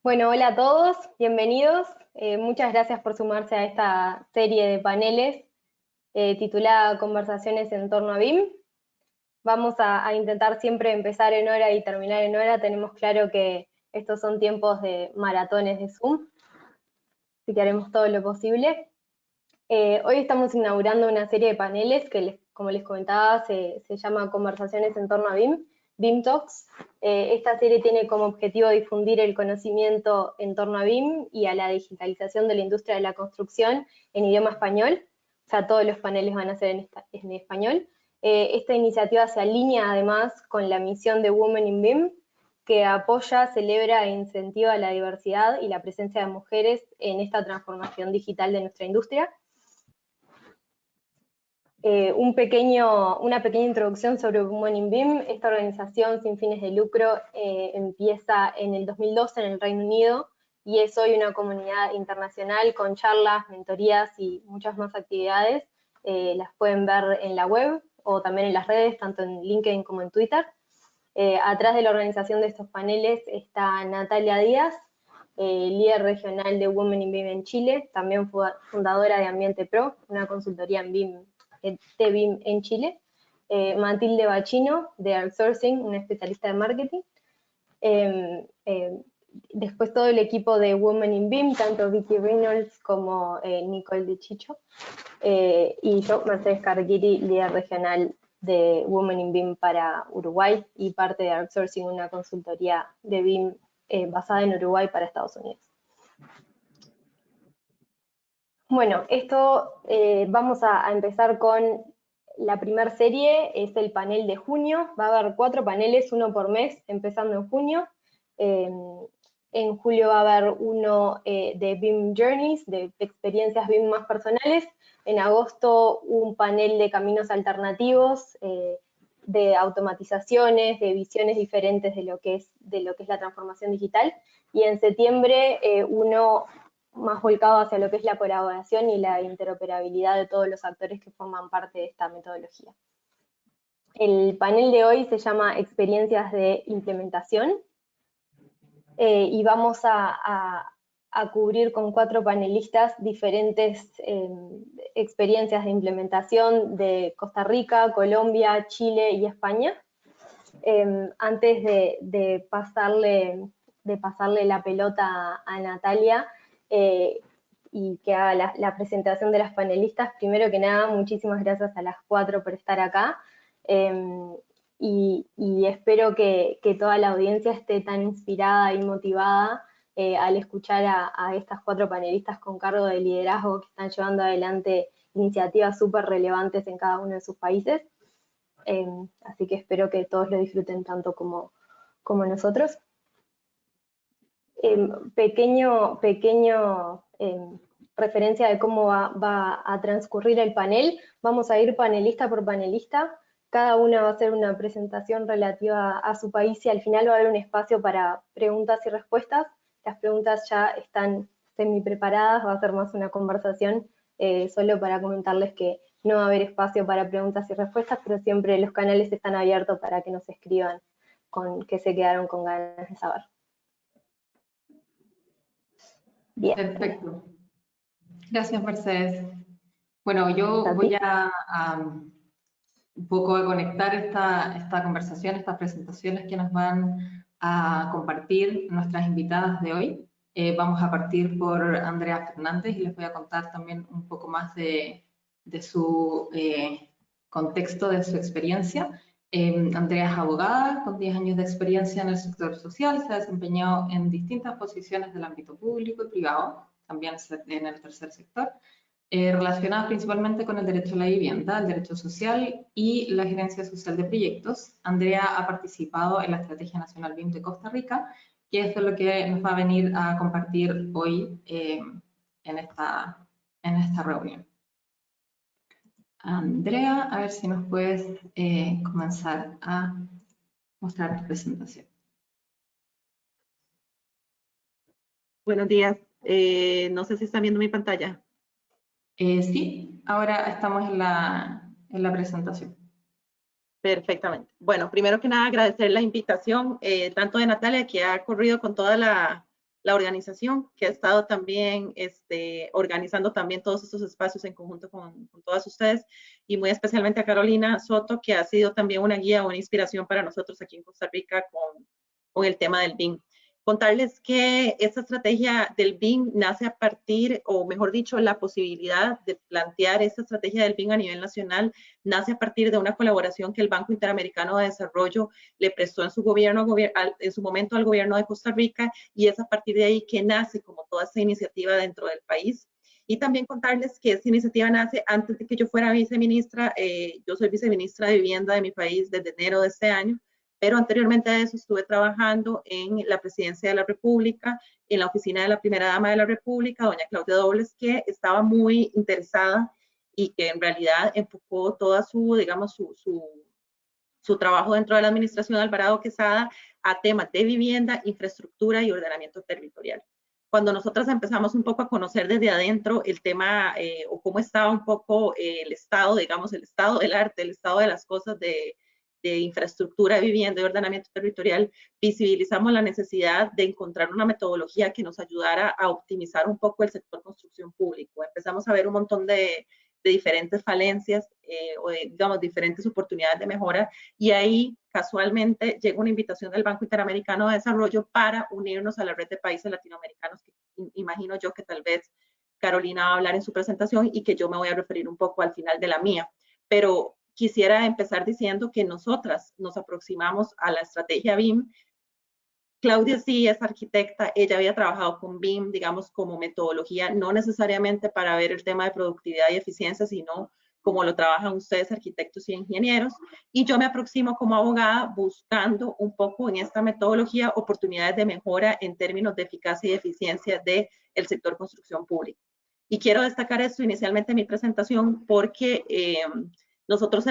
Bueno, hola a todos, bienvenidos. Muchas gracias por sumarse a esta serie de paneles titulada Conversaciones en torno a BIM. Vamos a intentar siempre empezar en hora y terminar en hora. Tenemos claro que estos son tiempos de maratones de Zoom, así que haremos todo lo posible. Hoy estamos inaugurando una serie de paneles que, como les comentaba, se llama Conversaciones en torno a BIM, BIM Talks. Esta serie tiene como objetivo difundir el conocimiento en torno a BIM y a la digitalización de la industria de la construcción en idioma español. O sea, todos los paneles van a ser en español. Esta iniciativa se alinea además con la misión de Women in BIM, que apoya, celebra e incentiva la diversidad y la presencia de mujeres en esta transformación digital de nuestra industria. Una pequeña introducción sobre Women in BIM. Esta organización sin fines de lucro empieza en el 2012 en el Reino Unido y es hoy una comunidad internacional con charlas, mentorías y muchas más actividades. Las pueden ver en la web o también en las redes, tanto en LinkedIn como en Twitter. Atrás de la organización de estos paneles está Natalia Díaz, líder regional de Women in BIM en Chile, también fundadora de Ambiente Pro, una consultoría en BIM de BIM en Chile, Matilde Bachino, de Outsourcing, una especialista de marketing. Después todo el equipo de Women in BIM, tanto Vicky Reynolds como Nicole de Chicho, y yo, Mercedes Carguiri, líder regional de Women in BIM para Uruguay y parte de Outsourcing, una consultoría de BIM basada en Uruguay para Estados Unidos. Bueno, vamos a empezar con la primera serie, es el panel de junio. Va a haber 4 paneles, uno por mes, empezando en junio. En julio va a haber uno de BIM Journeys, de experiencias BIM más personales. En agosto un panel de caminos alternativos, de automatizaciones, de visiones diferentes de lo que es la transformación digital. Y en septiembre uno más volcado hacia lo que es la colaboración y la interoperabilidad de todos los actores que forman parte de esta metodología. El panel de hoy se llama Experiencias de Implementación y vamos a cubrir con 4 panelistas diferentes experiencias de implementación de Costa Rica, Colombia, Chile y España. Antes de pasarle la pelota a Natalia, y que haga la presentación de las panelistas, primero que nada, muchísimas gracias a las 4 por estar acá, y espero que toda la audiencia esté tan inspirada y motivada al escuchar a estas 4 panelistas con cargo de liderazgo que están llevando adelante iniciativas súper relevantes en cada uno de sus países. Así que espero que todos lo disfruten tanto como nosotros. Pequeño referencia de cómo va a transcurrir el panel. Vamos a ir panelista por panelista. Cada una va a hacer una presentación relativa a su país y al final va a haber un espacio para preguntas y respuestas. Las preguntas ya están semi preparadas, va a ser más una conversación, solo para comentarles que no va a haber espacio para preguntas y respuestas, pero siempre los canales están abiertos para que nos escriban que se quedaron con ganas de saber. Bien. Perfecto. Gracias, Mercedes. Bueno, yo voy a un poco a conectar esta conversación, estas presentaciones que nos van a compartir nuestras invitadas de hoy. Vamos a partir por Andrea Fernández y les voy a contar también un poco más de su contexto, de su experiencia. Andrea es abogada con 10 años de experiencia en el sector social, se ha desempeñado en distintas posiciones del ámbito público y privado, también en el tercer sector, relacionadas principalmente con el derecho a la vivienda, el derecho social y la gerencia social de proyectos. Andrea ha participado en la Estrategia Nacional BIM de Costa Rica, que es de lo que nos va a venir a compartir hoy en esta reunión. Andrea, a ver si nos puedes comenzar a mostrar tu presentación. Buenos días. No sé si están viendo mi pantalla. Sí, ahora estamos en la presentación. Perfectamente. Bueno, primero que nada agradecer la invitación, tanto de Natalia, que ha corrido con toda la la organización, que ha estado también organizando también todos estos espacios en conjunto con todas ustedes, y muy especialmente a Carolina Soto, que ha sido también una guía, una inspiración para nosotros aquí en Costa Rica con el tema del BIM. Contarles que esta estrategia del BIM nace a partir, o mejor dicho, la posibilidad de plantear esta estrategia del BIM a nivel nacional nace a partir de una colaboración que el Banco Interamericano de Desarrollo le prestó en su momento al gobierno de Costa Rica, y es a partir de ahí que nace como toda esta iniciativa dentro del país. Y también contarles que esta iniciativa nace antes de que yo fuera viceministra. Yo soy viceministra de Vivienda de mi país desde enero de este año, pero anteriormente a eso estuve trabajando en la Presidencia de la República, en la oficina de la Primera Dama de la República, doña Claudia Dobles, que estaba muy interesada y que en realidad enfocó toda su, digamos, su trabajo dentro de la administración de Alvarado Quesada a temas de vivienda, infraestructura y ordenamiento territorial. Cuando nosotras empezamos un poco a conocer desde adentro el tema o cómo estaba un poco el estado, digamos, el estado del arte, el estado de las cosas de infraestructura, vivienda y ordenamiento territorial, visibilizamos la necesidad de encontrar una metodología que nos ayudara a optimizar un poco el sector construcción público. Empezamos a ver un montón de diferentes falencias o digamos, diferentes oportunidades de mejora, y ahí casualmente llega una invitación del Banco Interamericano de Desarrollo para unirnos a la red de países latinoamericanos, que imagino yo que tal vez Carolina va a hablar en su presentación y que yo me voy a referir un poco al final de la mía. Pero quisiera empezar diciendo que nosotras nos aproximamos a la estrategia BIM. Claudia sí es arquitecta, ella había trabajado con BIM, digamos, como metodología, no necesariamente para ver el tema de productividad y eficiencia, sino como lo trabajan ustedes, arquitectos y ingenieros. Y yo me aproximo como abogada buscando un poco en esta metodología oportunidades de mejora en términos de eficacia y eficiencia del sector construcción pública. Y quiero destacar esto inicialmente en mi presentación porque nosotros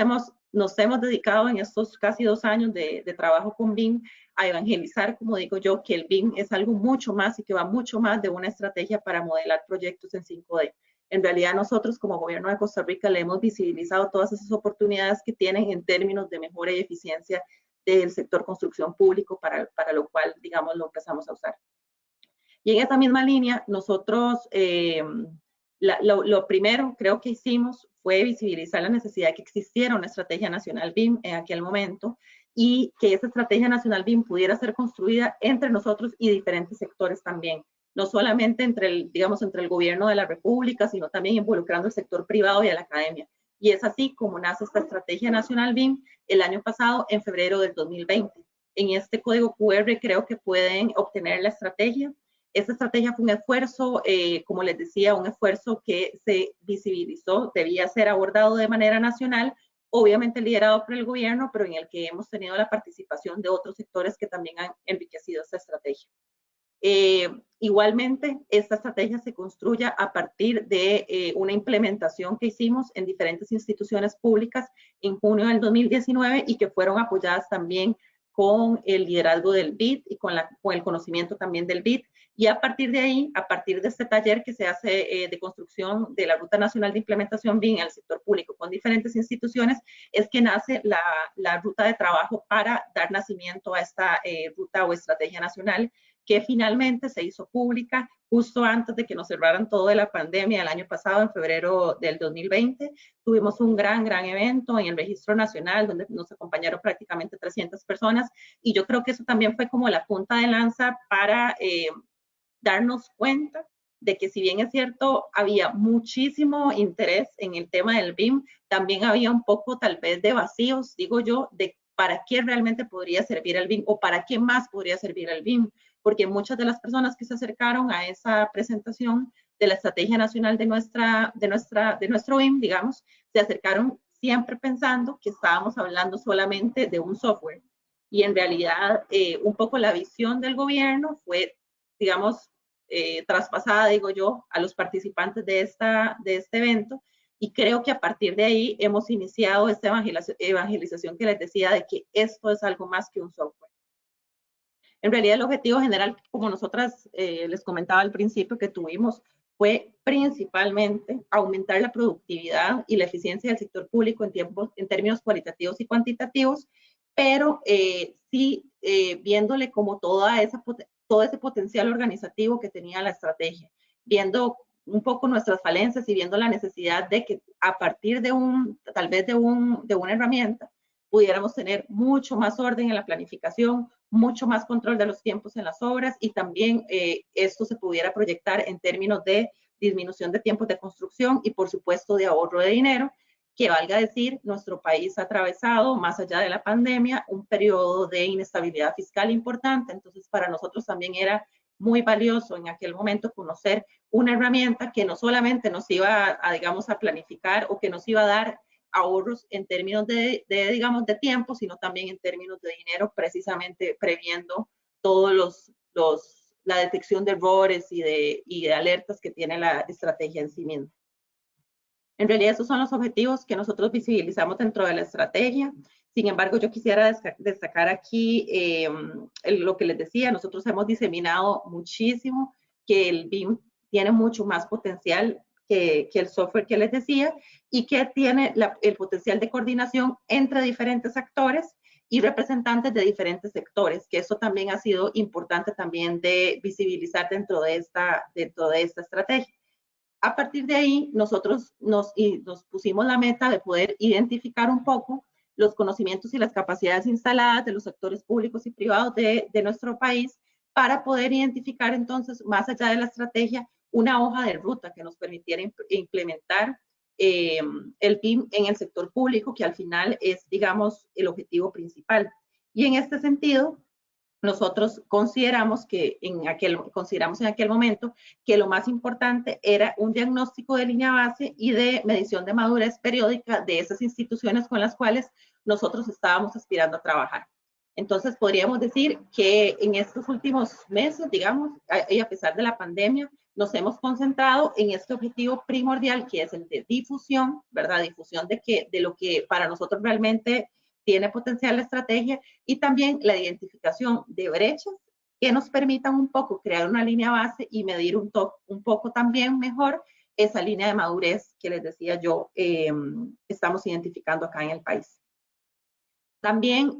nos hemos dedicado en estos casi 2 años de trabajo con BIM a evangelizar, como digo yo, que el BIM es algo mucho más y que va mucho más de una estrategia para modelar proyectos en 5D. En realidad nosotros como gobierno de Costa Rica le hemos visibilizado todas esas oportunidades que tienen en términos de mejora y eficiencia del sector construcción público, para lo cual, digamos, lo empezamos a usar. Y en esa misma línea, nosotros lo primero creo que hicimos fue visibilizar la necesidad de que existiera una estrategia nacional BIM en aquel momento, y que esa estrategia nacional BIM pudiera ser construida entre nosotros y diferentes sectores también, no solamente entre el gobierno de la República, sino también involucrando el sector privado y a la academia. Y es así como nace esta estrategia nacional BIM el año pasado, en febrero del 2020. En este código QR creo que pueden obtener la estrategia. Esta estrategia fue un esfuerzo, como les decía, un esfuerzo que se visibilizó, debía ser abordado de manera nacional, obviamente liderado por el gobierno, pero en el que hemos tenido la participación de otros sectores que también han enriquecido esta estrategia. Igualmente, esta estrategia se construye a partir de una implementación que hicimos en diferentes instituciones públicas en junio del 2019 y que fueron apoyadas también con el liderazgo del BID y con el conocimiento también del BID. Y a partir de ahí, a partir de este taller que se hace de construcción de la Ruta Nacional de Implementación BIM en el sector público con diferentes instituciones, es que nace la ruta de trabajo para dar nacimiento a esta ruta o estrategia nacional, que finalmente se hizo pública justo antes de que nos cerraran todo de la pandemia el año pasado, en febrero del 2020. Tuvimos un gran evento en el Registro Nacional, donde nos acompañaron prácticamente 300 personas, y yo creo que eso también fue como la punta de lanza para darnos cuenta de que, si bien es cierto, había muchísimo interés en el tema del BIM, también había un poco tal vez de vacíos, digo yo, de para qué realmente podría servir el BIM o para qué más podría servir el BIM, porque muchas de las personas que se acercaron a esa presentación de la Estrategia Nacional de nuestro BIM, digamos, se acercaron siempre pensando que estábamos hablando solamente de un software. Y en realidad, un poco la visión del gobierno fue, digamos, traspasada, digo yo, a los participantes de este evento, y creo que a partir de ahí hemos iniciado esta evangelización que les decía, de que esto es algo más que un software. En realidad, el objetivo general, como nosotras les comentaba al principio que tuvimos, fue principalmente aumentar la productividad y la eficiencia del sector público en términos cualitativos y cuantitativos, pero sí viéndole como toda esa todo ese potencial organizativo que tenía la estrategia, viendo un poco nuestras falencias y viendo la necesidad de que a partir de tal vez de una herramienta, pudiéramos tener mucho más orden en la planificación, mucho más control de los tiempos en las obras y también esto se pudiera proyectar en términos de disminución de tiempos de construcción y por supuesto de ahorro de dinero, que valga decir, nuestro país ha atravesado, más allá de la pandemia, un periodo de inestabilidad fiscal importante, entonces para nosotros también era muy valioso en aquel momento conocer una herramienta que no solamente nos iba digamos, a planificar o que nos iba a dar ahorros en términos digamos, de tiempo, sino también en términos de dinero, precisamente previendo todos la detección de errores y de alertas que tiene la estrategia en sí misma. En realidad, esos son los objetivos que nosotros visibilizamos dentro de la estrategia. Sin embargo, yo quisiera destacar aquí lo que les decía, nosotros hemos diseminado muchísimo que el BIM tiene mucho más potencial que el software que les decía y que tiene el potencial de coordinación entre diferentes actores y representantes de diferentes sectores, que eso también ha sido importante también de visibilizar dentro de esta estrategia. A partir de ahí, nosotros nos pusimos la meta de poder identificar un poco los conocimientos y las capacidades instaladas de los sectores públicos y privados de nuestro país para poder identificar entonces, más allá de la estrategia, una hoja de ruta que nos permitiera implementar el BIM en el sector público, que al final es, digamos, el objetivo principal. Y en este sentido, nosotros consideramos en aquel momento que lo más importante era un diagnóstico de línea base y de medición de madurez periódica de esas instituciones con las cuales nosotros estábamos aspirando a trabajar. Entonces, podríamos decir que en estos últimos meses, digamos, y a pesar de la pandemia, nos hemos concentrado en este objetivo primordial, que es el de difusión, ¿verdad? Difusión de lo que para nosotros realmente tiene potencial la estrategia y también la identificación de brechas que nos permitan un poco crear una línea base y medir un poco también mejor esa línea de madurez que les decía yo estamos identificando acá en el país. También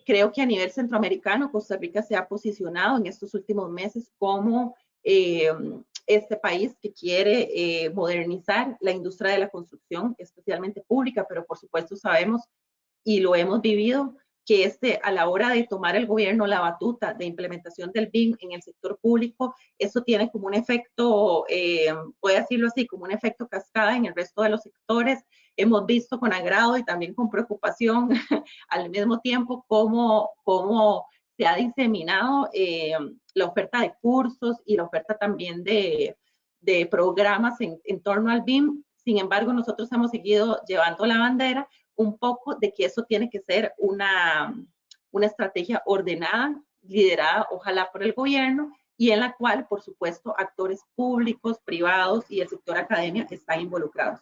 creo que a nivel centroamericano, Costa Rica se ha posicionado en estos últimos meses como este país que quiere modernizar la industria de la construcción, especialmente pública, pero por supuesto sabemos y lo hemos vivido, que a la hora de tomar el gobierno la batuta de implementación del BIM en el sector público, eso tiene como un efecto, voy a decirlo así, como un efecto cascada en el resto de los sectores. Hemos visto con agrado y también con preocupación al mismo tiempo cómo se ha diseminado la oferta de cursos y la oferta también de programas en torno al BIM. Sin embargo, nosotros hemos seguido llevando la bandera un poco de que eso tiene que ser una estrategia ordenada, liderada ojalá por el gobierno y en la cual, por supuesto, actores públicos, privados y el sector academia están involucrados.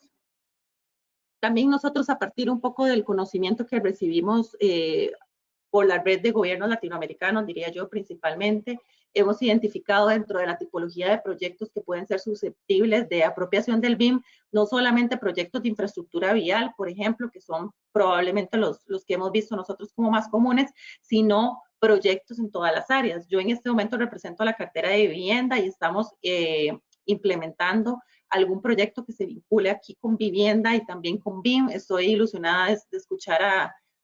También nosotros, a partir un poco del conocimiento que recibimos por la red de gobiernos latinoamericanos, diría yo principalmente, hemos identificado dentro de la tipología de proyectos que pueden ser susceptibles de apropiación del BIM, no solamente proyectos de infraestructura vial, por ejemplo, que son probablemente los que hemos visto nosotros como más comunes, sino proyectos en todas las áreas. Yo en este momento represento a la cartera de vivienda y estamos implementando algún proyecto que se vincule aquí con vivienda y también con BIM. Estoy ilusionada de escuchar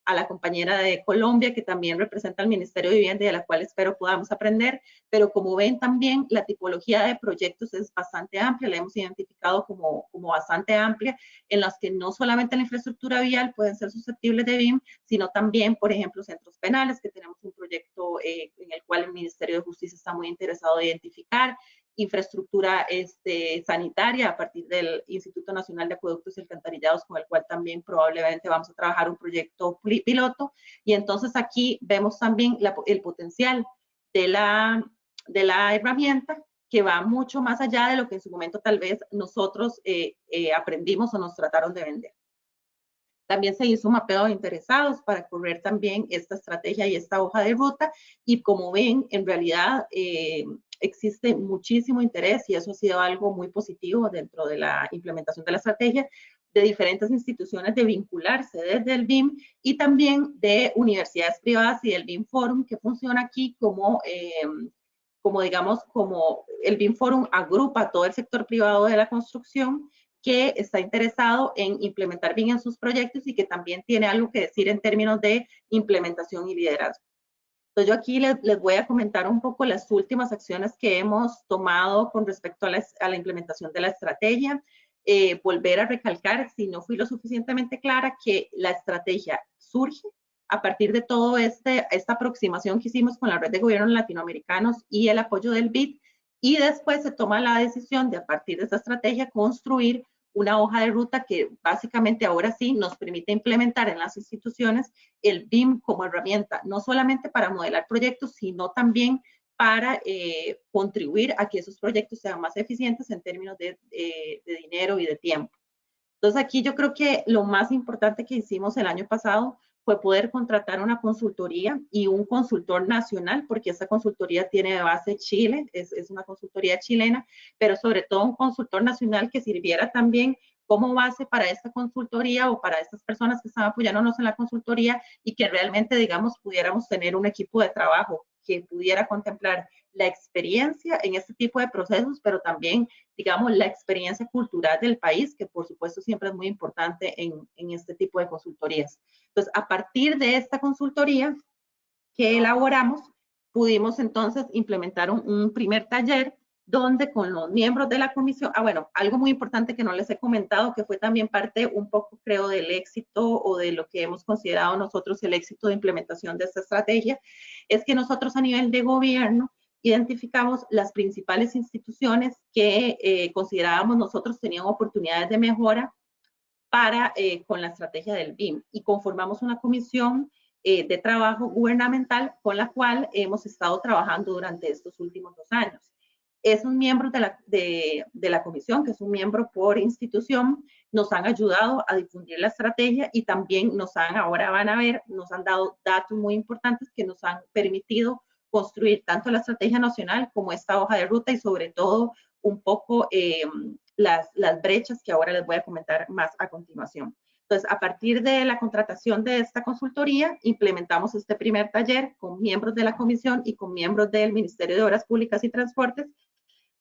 a la compañera de Colombia, que también representa al Ministerio de Vivienda y de la cual espero podamos aprender, pero como ven también la tipología de proyectos es bastante amplia, la hemos identificado como bastante amplia, en las que no solamente la infraestructura vial pueden ser susceptibles de BIM, sino también, por ejemplo, centros penales, que tenemos un proyecto en el cual el Ministerio de Justicia está muy interesado en identificar, infraestructura sanitaria a partir del Instituto Nacional de Acueductos y Alcantarillados, con el cual también probablemente vamos a trabajar un proyecto piloto. Y entonces aquí vemos también el potencial de la herramienta, que va mucho más allá de lo que en su momento tal vez nosotros aprendimos o nos trataron de vender. También se hizo un mapeo de interesados para correr también esta estrategia y esta hoja de ruta. Y como ven, en realidad existe muchísimo interés y eso ha sido algo muy positivo dentro de la implementación de la estrategia de diferentes instituciones de vincularse desde el BIM y también de universidades privadas y del BIM Forum, que funciona aquí como como digamos, como el BIM Forum agrupa a todo el sector privado de la construcción que está interesado en implementar BIM en sus proyectos y que también tiene algo que decir en términos de implementación y liderazgo. Entonces yo aquí les voy a comentar un poco las últimas acciones que hemos tomado con respecto a la implementación de la estrategia. Volver a recalcar, si no fui lo suficientemente clara, que la estrategia surge a partir de todo esta aproximación que hicimos con la red de gobiernos latinoamericanos y el apoyo del BID, y después se toma la decisión de, a partir de esta estrategia, construir una hoja de ruta que básicamente ahora sí nos permite implementar en las instituciones el BIM como herramienta, no solamente para modelar proyectos, sino también para contribuir a que esos proyectos sean más eficientes en términos de dinero y de tiempo. Entonces aquí yo creo que lo más importante que hicimos el año pasado fue poder contratar una consultoría y un consultor nacional, porque esta consultoría tiene de base Chile, es una consultoría chilena, pero sobre todo un consultor nacional que sirviera también como base para esta consultoría o para estas personas que están apoyándonos en la consultoría y que realmente, digamos, pudiéramos tener un equipo de trabajo que pudiera contemplar la experiencia en este tipo de procesos, pero también, digamos, la experiencia cultural del país, que por supuesto siempre es muy importante en este tipo de consultorías. Entonces, a partir de esta consultoría que elaboramos, pudimos entonces implementar un primer taller donde con los miembros de la comisión, bueno, algo muy importante que no les he comentado, que fue también parte un poco, creo, del éxito o de lo que hemos considerado nosotros el éxito de implementación de esta estrategia, es que nosotros a nivel de gobierno identificamos las principales instituciones que considerábamos nosotros tenían oportunidades de mejora para con la estrategia del BIM y conformamos una comisión de trabajo gubernamental con la cual hemos estado trabajando durante estos últimos 2 años. Esos miembros de la comisión, que es un miembro por institución, nos han ayudado a difundir la estrategia y también ahora van a ver, nos han dado datos muy importantes que nos han permitido construir tanto la estrategia nacional como esta hoja de ruta y sobre todo un poco las brechas que ahora les voy a comentar más a continuación. Entonces, a partir de la contratación de esta consultoría, implementamos este primer taller con miembros de la comisión y con miembros del Ministerio de Obras Públicas y Transportes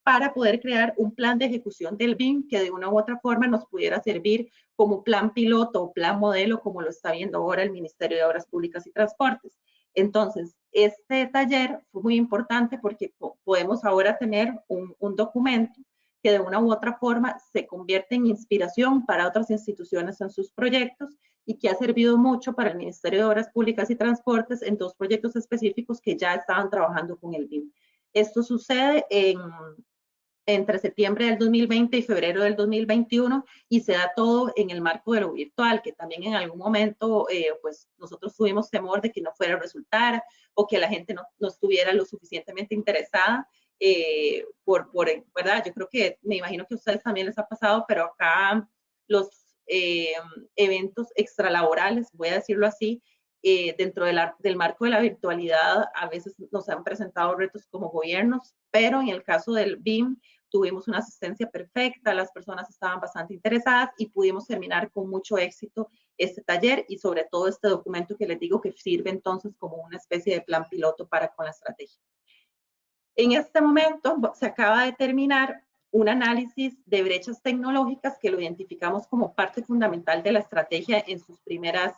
para poder crear un plan de ejecución del BIM que de una u otra forma nos pudiera servir como plan piloto o plan modelo, como lo está viendo ahora el Ministerio de Obras Públicas y Transportes. Entonces, este taller fue muy importante porque podemos ahora tener un documento que de una u otra forma se convierte en inspiración para otras instituciones en sus proyectos y que ha servido mucho para el Ministerio de Obras Públicas y Transportes en 2 proyectos específicos que ya estaban trabajando con el BIM. Esto sucede entre septiembre del 2020 y febrero del 2021 y se da todo en el marco de lo virtual, que también en algún momento pues nosotros tuvimos temor de que no fuera a resultar o que la gente no estuviera lo suficientemente interesada ¿verdad? Yo creo que, me imagino que a ustedes también les ha pasado, pero acá los eventos extralaborales, voy a decirlo así, dentro del marco de la virtualidad, a veces nos han presentado retos como gobiernos, pero en el caso del BIM tuvimos una asistencia perfecta, las personas estaban bastante interesadas y pudimos terminar con mucho éxito este taller y sobre todo este documento que les digo que sirve entonces como una especie de plan piloto para con la estrategia. En este momento se acaba de terminar un análisis de brechas tecnológicas que lo identificamos como parte fundamental de la estrategia en sus primeras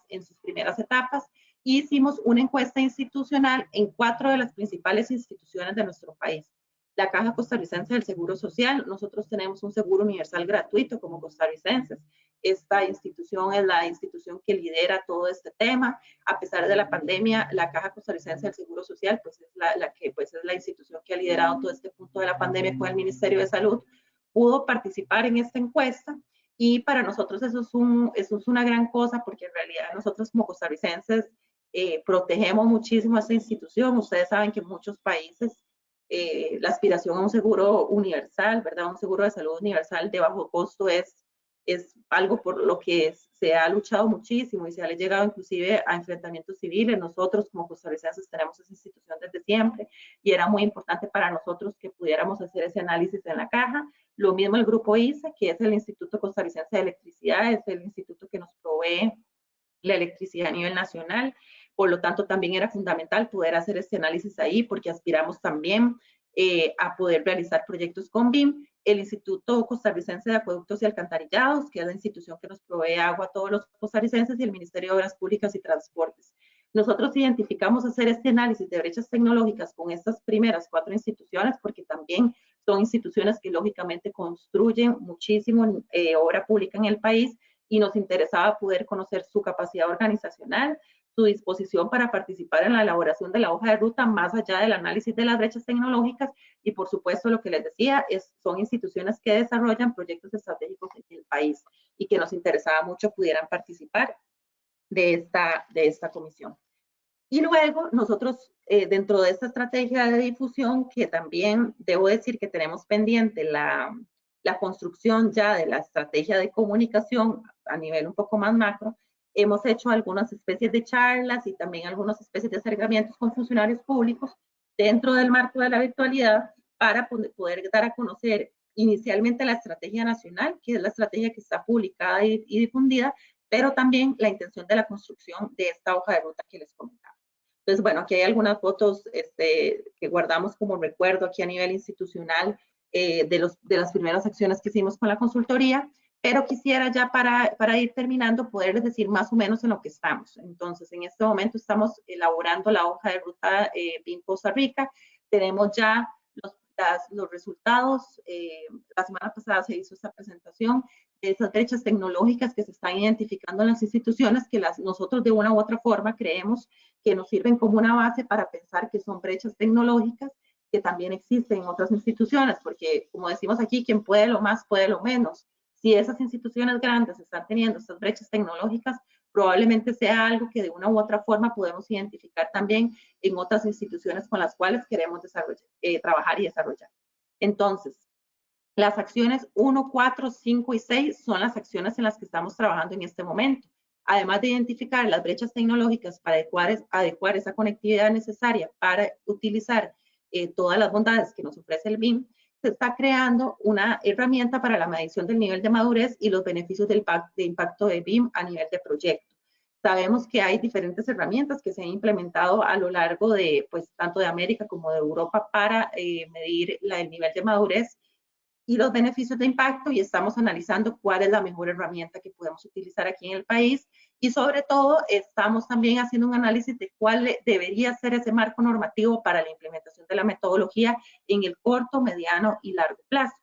etapas. Y hicimos una encuesta institucional en 4 de las principales instituciones de nuestro país. La Caja Costarricense del Seguro Social, nosotros tenemos un seguro universal gratuito como costarricenses. Esta institución es la institución que lidera todo este tema. A pesar de la pandemia, la Caja Costarricense del Seguro Social pues es la institución que ha liderado todo este punto de la pandemia con el Ministerio de Salud, pudo participar en esta encuesta y para nosotros eso es una gran cosa porque en realidad nosotros como costarricenses protegemos muchísimo a esta institución. Ustedes saben que en muchos países la aspiración a un seguro universal, ¿verdad? Un seguro de salud universal de bajo costo es algo por lo que se ha luchado muchísimo y se ha llegado inclusive a enfrentamientos civiles. Nosotros como costarricenses tenemos esa institución desde siempre y era muy importante para nosotros que pudiéramos hacer ese análisis en la caja. Lo mismo el grupo ICE, que es el Instituto Costarricense de Electricidad, es el instituto que nos provee la electricidad a nivel nacional. Por lo tanto, también era fundamental poder hacer este análisis ahí porque aspiramos también a poder realizar proyectos con BIM. El Instituto Costarricense de Acueductos y Alcantarillados, que es la institución que nos provee agua a todos los costarricenses, y el Ministerio de Obras Públicas y Transportes. Nosotros identificamos hacer este análisis de brechas tecnológicas con estas primeras 4 instituciones, porque también son instituciones que lógicamente construyen muchísimo obra pública en el país, y nos interesaba poder conocer su capacidad organizacional, su disposición para participar en la elaboración de la hoja de ruta, más allá del análisis de las brechas tecnológicas, y por supuesto lo que les decía, son instituciones que desarrollan proyectos estratégicos en el país y que nos interesaba mucho pudieran participar de esta comisión. Y luego nosotros, dentro de esta estrategia de difusión, que también debo decir que tenemos pendiente la construcción ya de la estrategia de comunicación a nivel un poco más macro, hemos hecho algunas especies de charlas y también algunas especies de acercamientos con funcionarios públicos dentro del marco de la virtualidad para poder dar a conocer inicialmente la estrategia nacional, que es la estrategia que está publicada y difundida, pero también la intención de la construcción de esta hoja de ruta que les comentaba. Entonces, bueno, aquí hay algunas fotos que guardamos como recuerdo aquí a nivel institucional de las primeras acciones que hicimos con la consultoría, pero quisiera ya para ir terminando poderles decir más o menos en lo que estamos. Entonces, en este momento estamos elaborando la hoja de ruta BIM Costa Rica. Tenemos ya los resultados. La semana pasada se hizo esta presentación de esas brechas tecnológicas que se están identificando en las instituciones, que nosotros de una u otra forma creemos que nos sirven como una base para pensar que son brechas tecnológicas que también existen en otras instituciones, porque como decimos aquí, quien puede lo más, puede lo menos. Si esas instituciones grandes están teniendo estas brechas tecnológicas, probablemente sea algo que de una u otra forma podemos identificar también en otras instituciones con las cuales queremos trabajar y desarrollar. Entonces, las acciones 1, 4, 5 y 6 son las acciones en las que estamos trabajando en este momento. Además de identificar las brechas tecnológicas para adecuar esa conectividad necesaria para utilizar todas las bondades que nos ofrece el BIM, se está creando una herramienta para la medición del nivel de madurez y los beneficios de impacto de BIM a nivel de proyecto. Sabemos que hay diferentes herramientas que se han implementado a lo largo de, pues, tanto de América como de Europa para medir el nivel de madurez y los beneficios de impacto, y estamos analizando cuál es la mejor herramienta que podemos utilizar aquí en el país, y sobre todo estamos también haciendo un análisis de cuál debería ser ese marco normativo para la implementación de la metodología en el corto, mediano y largo plazo.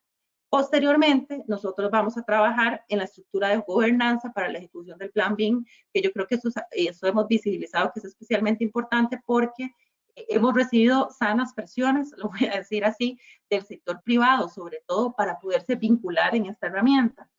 Posteriormente, nosotros vamos a trabajar en la estructura de gobernanza para la ejecución del plan BIM, que yo creo que eso hemos visibilizado que es especialmente importante porque hemos recibido sanas presiones, lo voy a decir así, del sector privado, sobre todo para poderse vincular en esta herramienta,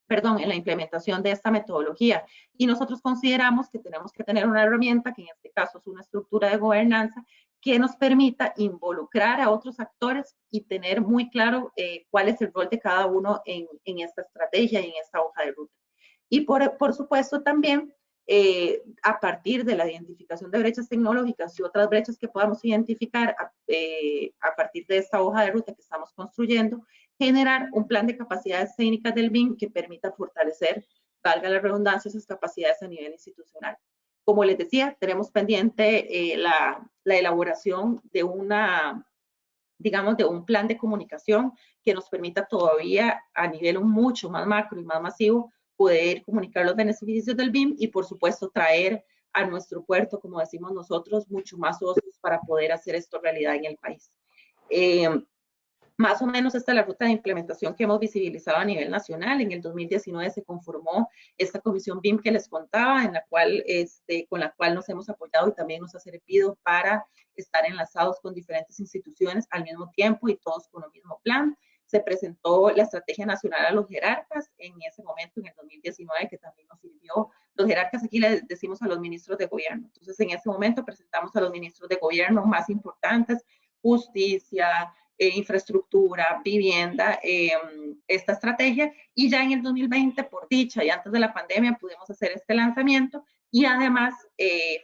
en la implementación de esta metodología. Y nosotros consideramos que tenemos que tener una herramienta, que en este caso es una estructura de gobernanza, que nos permita involucrar a otros actores y tener muy claro cuál es el rol de cada uno en esta estrategia y en esta hoja de ruta. Y por supuesto también, a partir de la identificación de brechas tecnológicas y otras brechas que podamos identificar a partir de esta hoja de ruta que estamos construyendo, generar un plan de capacidades técnicas del BIM que permita fortalecer, valga la redundancia, esas capacidades a nivel institucional. Como les decía, tenemos pendiente la elaboración de de un plan de comunicación que nos permita todavía a nivel mucho más macro y más masivo poder comunicar los beneficios del BIM y por supuesto traer a nuestro puerto, como decimos nosotros, mucho más socios para poder hacer esto realidad en el país. Más o menos esta es la ruta de implementación que hemos visibilizado a nivel nacional. En el 2019 se conformó esta comisión BIM que les contaba, con la cual nos hemos apoyado y también nos ha servido para estar enlazados con diferentes instituciones al mismo tiempo y todos con el mismo plan. Se presentó la Estrategia Nacional a los jerarcas en ese momento, en el 2019, que también nos sirvió. Los jerarcas aquí les decimos a los ministros de gobierno. Entonces, en ese momento presentamos a los ministros de gobierno más importantes, justicia, infraestructura, vivienda, esta estrategia, y ya en el 2020, por dicha y antes de la pandemia, pudimos hacer este lanzamiento y además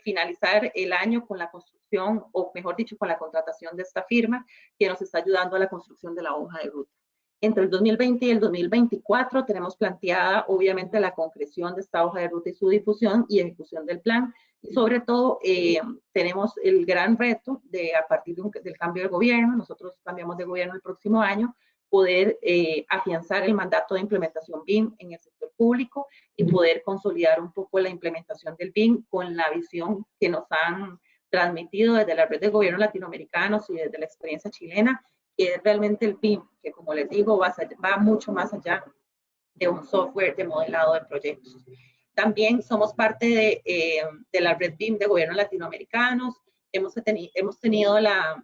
finalizar el año con la construcción, o mejor dicho, con la contratación de esta firma que nos está ayudando a la construcción de la hoja de ruta. Entre el 2020 y el 2024 tenemos planteada, obviamente, la concreción de esta hoja de ruta y su difusión y ejecución del plan, Y sobre todo, tenemos el gran reto de, a partir del cambio de gobierno, nosotros cambiamos de gobierno el próximo año, poder afianzar el mandato de implementación BIM en el sector público y poder consolidar un poco la implementación del BIM con la visión que nos han transmitido desde la red de gobiernos latinoamericanos y desde la experiencia chilena, que es realmente el BIM, que como les digo, va mucho más allá de un software de modelado de proyectos. También somos parte de la red BIM de gobiernos latinoamericanos. Hemos tenido la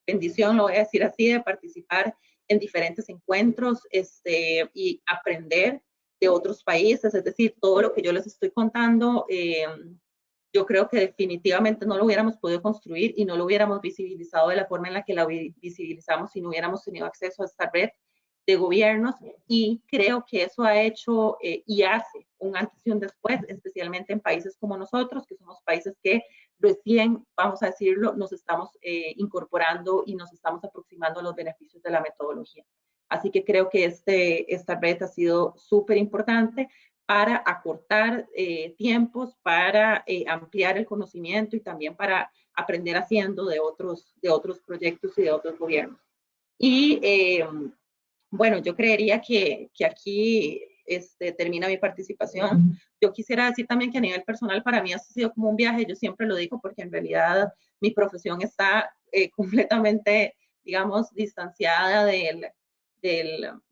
bendición, lo voy a decir así, de participar en diferentes encuentros y aprender de otros países. Es decir, todo lo que yo les estoy contando, yo creo que definitivamente no lo hubiéramos podido construir y no lo hubiéramos visibilizado de la forma en la que la visibilizamos si no hubiéramos tenido acceso a esta red de gobiernos, y creo que eso ha hecho y hace un antes y un después, especialmente en países como nosotros, que somos países que recién, vamos a decirlo, nos estamos incorporando y nos estamos aproximando a los beneficios de la metodología. Así que creo que esta red ha sido súper importante para acortar tiempos, para ampliar el conocimiento y también para aprender haciendo de otros proyectos y de otros gobiernos. Y bueno, yo creería que aquí termina mi participación. Yo quisiera decir también que a nivel personal para mí ha sido como un viaje, yo siempre lo digo porque en realidad mi profesión está completamente, digamos, distanciada de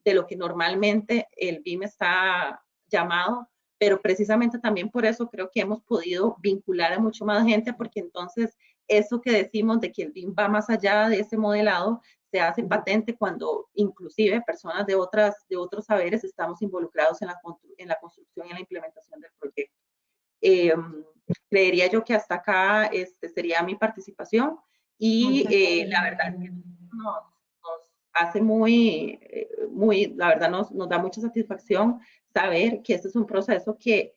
lo que normalmente el BIM está llamado, pero precisamente también por eso creo que hemos podido vincular a mucho más gente, porque entonces eso que decimos de que el BIM va más allá de ese modelado se hace patente cuando inclusive personas de otros saberes estamos involucrados en la construcción y en la implementación del proyecto. Creería yo que hasta acá sería mi participación, y la verdad que nos hace la verdad nos da mucha satisfacción saber que este es un proceso que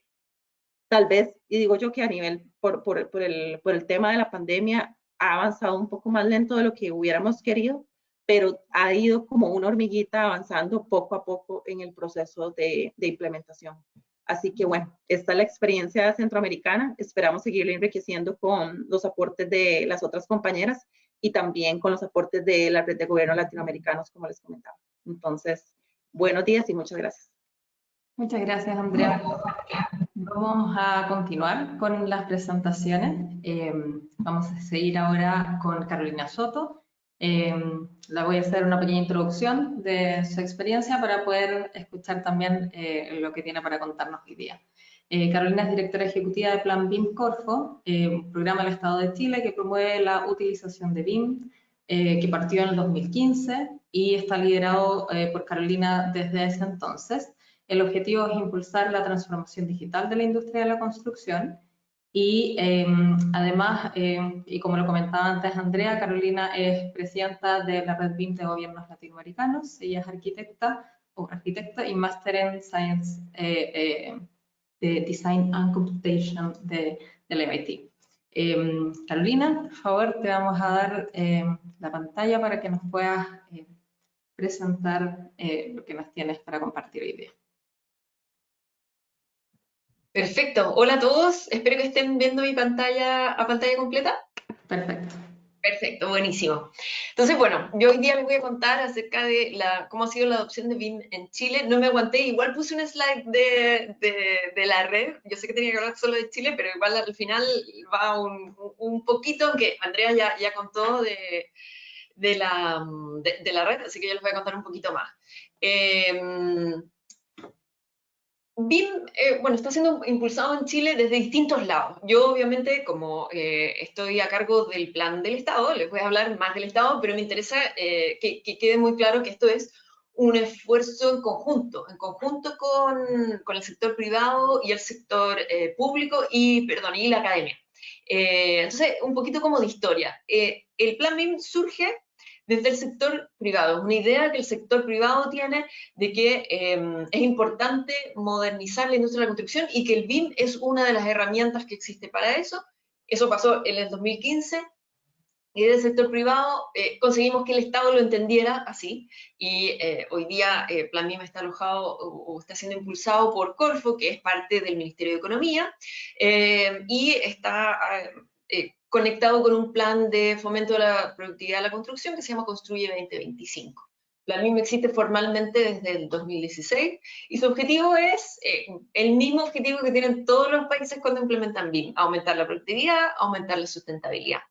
tal vez, y digo yo que a nivel, por el tema de la pandemia, ha avanzado un poco más lento de lo que hubiéramos querido, pero ha ido como una hormiguita avanzando poco a poco en el proceso de implementación. Así que bueno, esta es la experiencia centroamericana. Esperamos seguirla enriqueciendo con los aportes de las otras compañeras y también con los aportes de la red de gobiernos latinoamericanos, como les comentaba. Entonces, buenos días y muchas gracias. Muchas gracias, Andrea. Vamos a continuar con las presentaciones. Vamos a seguir ahora con Carolina Soto. La voy a hacer una pequeña introducción de su experiencia para poder escuchar también lo que tiene para contarnos hoy día. Carolina es directora ejecutiva de Plan BIM Corfo, un programa del Estado de Chile que promueve la utilización de BIM, que partió en el 2015 y está liderado por Carolina desde ese entonces. El objetivo es impulsar la transformación digital de la industria de la construcción y además, y como lo comentaba antes Andrea, Carolina es presidenta de la Red BIM de Gobiernos Latinoamericanos. Ella es arquitecta y máster en Science de Design and Computation del MIT. Carolina, por favor, te vamos a dar la pantalla para que nos puedas presentar lo que nos tienes para compartir hoy día. Perfecto. Hola a todos. Espero que estén viendo mi pantalla a pantalla completa. Perfecto. Perfecto, buenísimo. Entonces, bueno, yo hoy día les voy a contar acerca de cómo ha sido la adopción de BIM en Chile. No me aguanté, igual puse un slide de la red. Yo sé que tenía que hablar solo de Chile, pero igual al final va un poquito, aunque Andrea ya contó de la red, así que yo les voy a contar un poquito más. BIM, bueno, está siendo impulsado en Chile desde distintos lados. Yo, obviamente, como estoy a cargo del plan del Estado, les voy a hablar más del Estado, pero me interesa que quede muy claro que esto es un esfuerzo en conjunto con el sector privado y el sector público y la academia. Entonces, un poquito como de historia. El plan BIM surge desde el sector privado, una idea que el sector privado tiene de que es importante modernizar la industria de la construcción y que el BIM es una de las herramientas que existe para eso. Eso pasó en el 2015 y del sector privado, conseguimos que el Estado lo entendiera así, y hoy día Plan BIM está alojado o está siendo impulsado por Corfo, que es parte del Ministerio de Economía, y está conectado con un plan de fomento de la productividad de la construcción que se llama Construye 2025. Plan BIM existe formalmente desde el 2016 y su objetivo es el mismo objetivo que tienen todos los países cuando implementan BIM: aumentar la productividad, aumentar la sustentabilidad.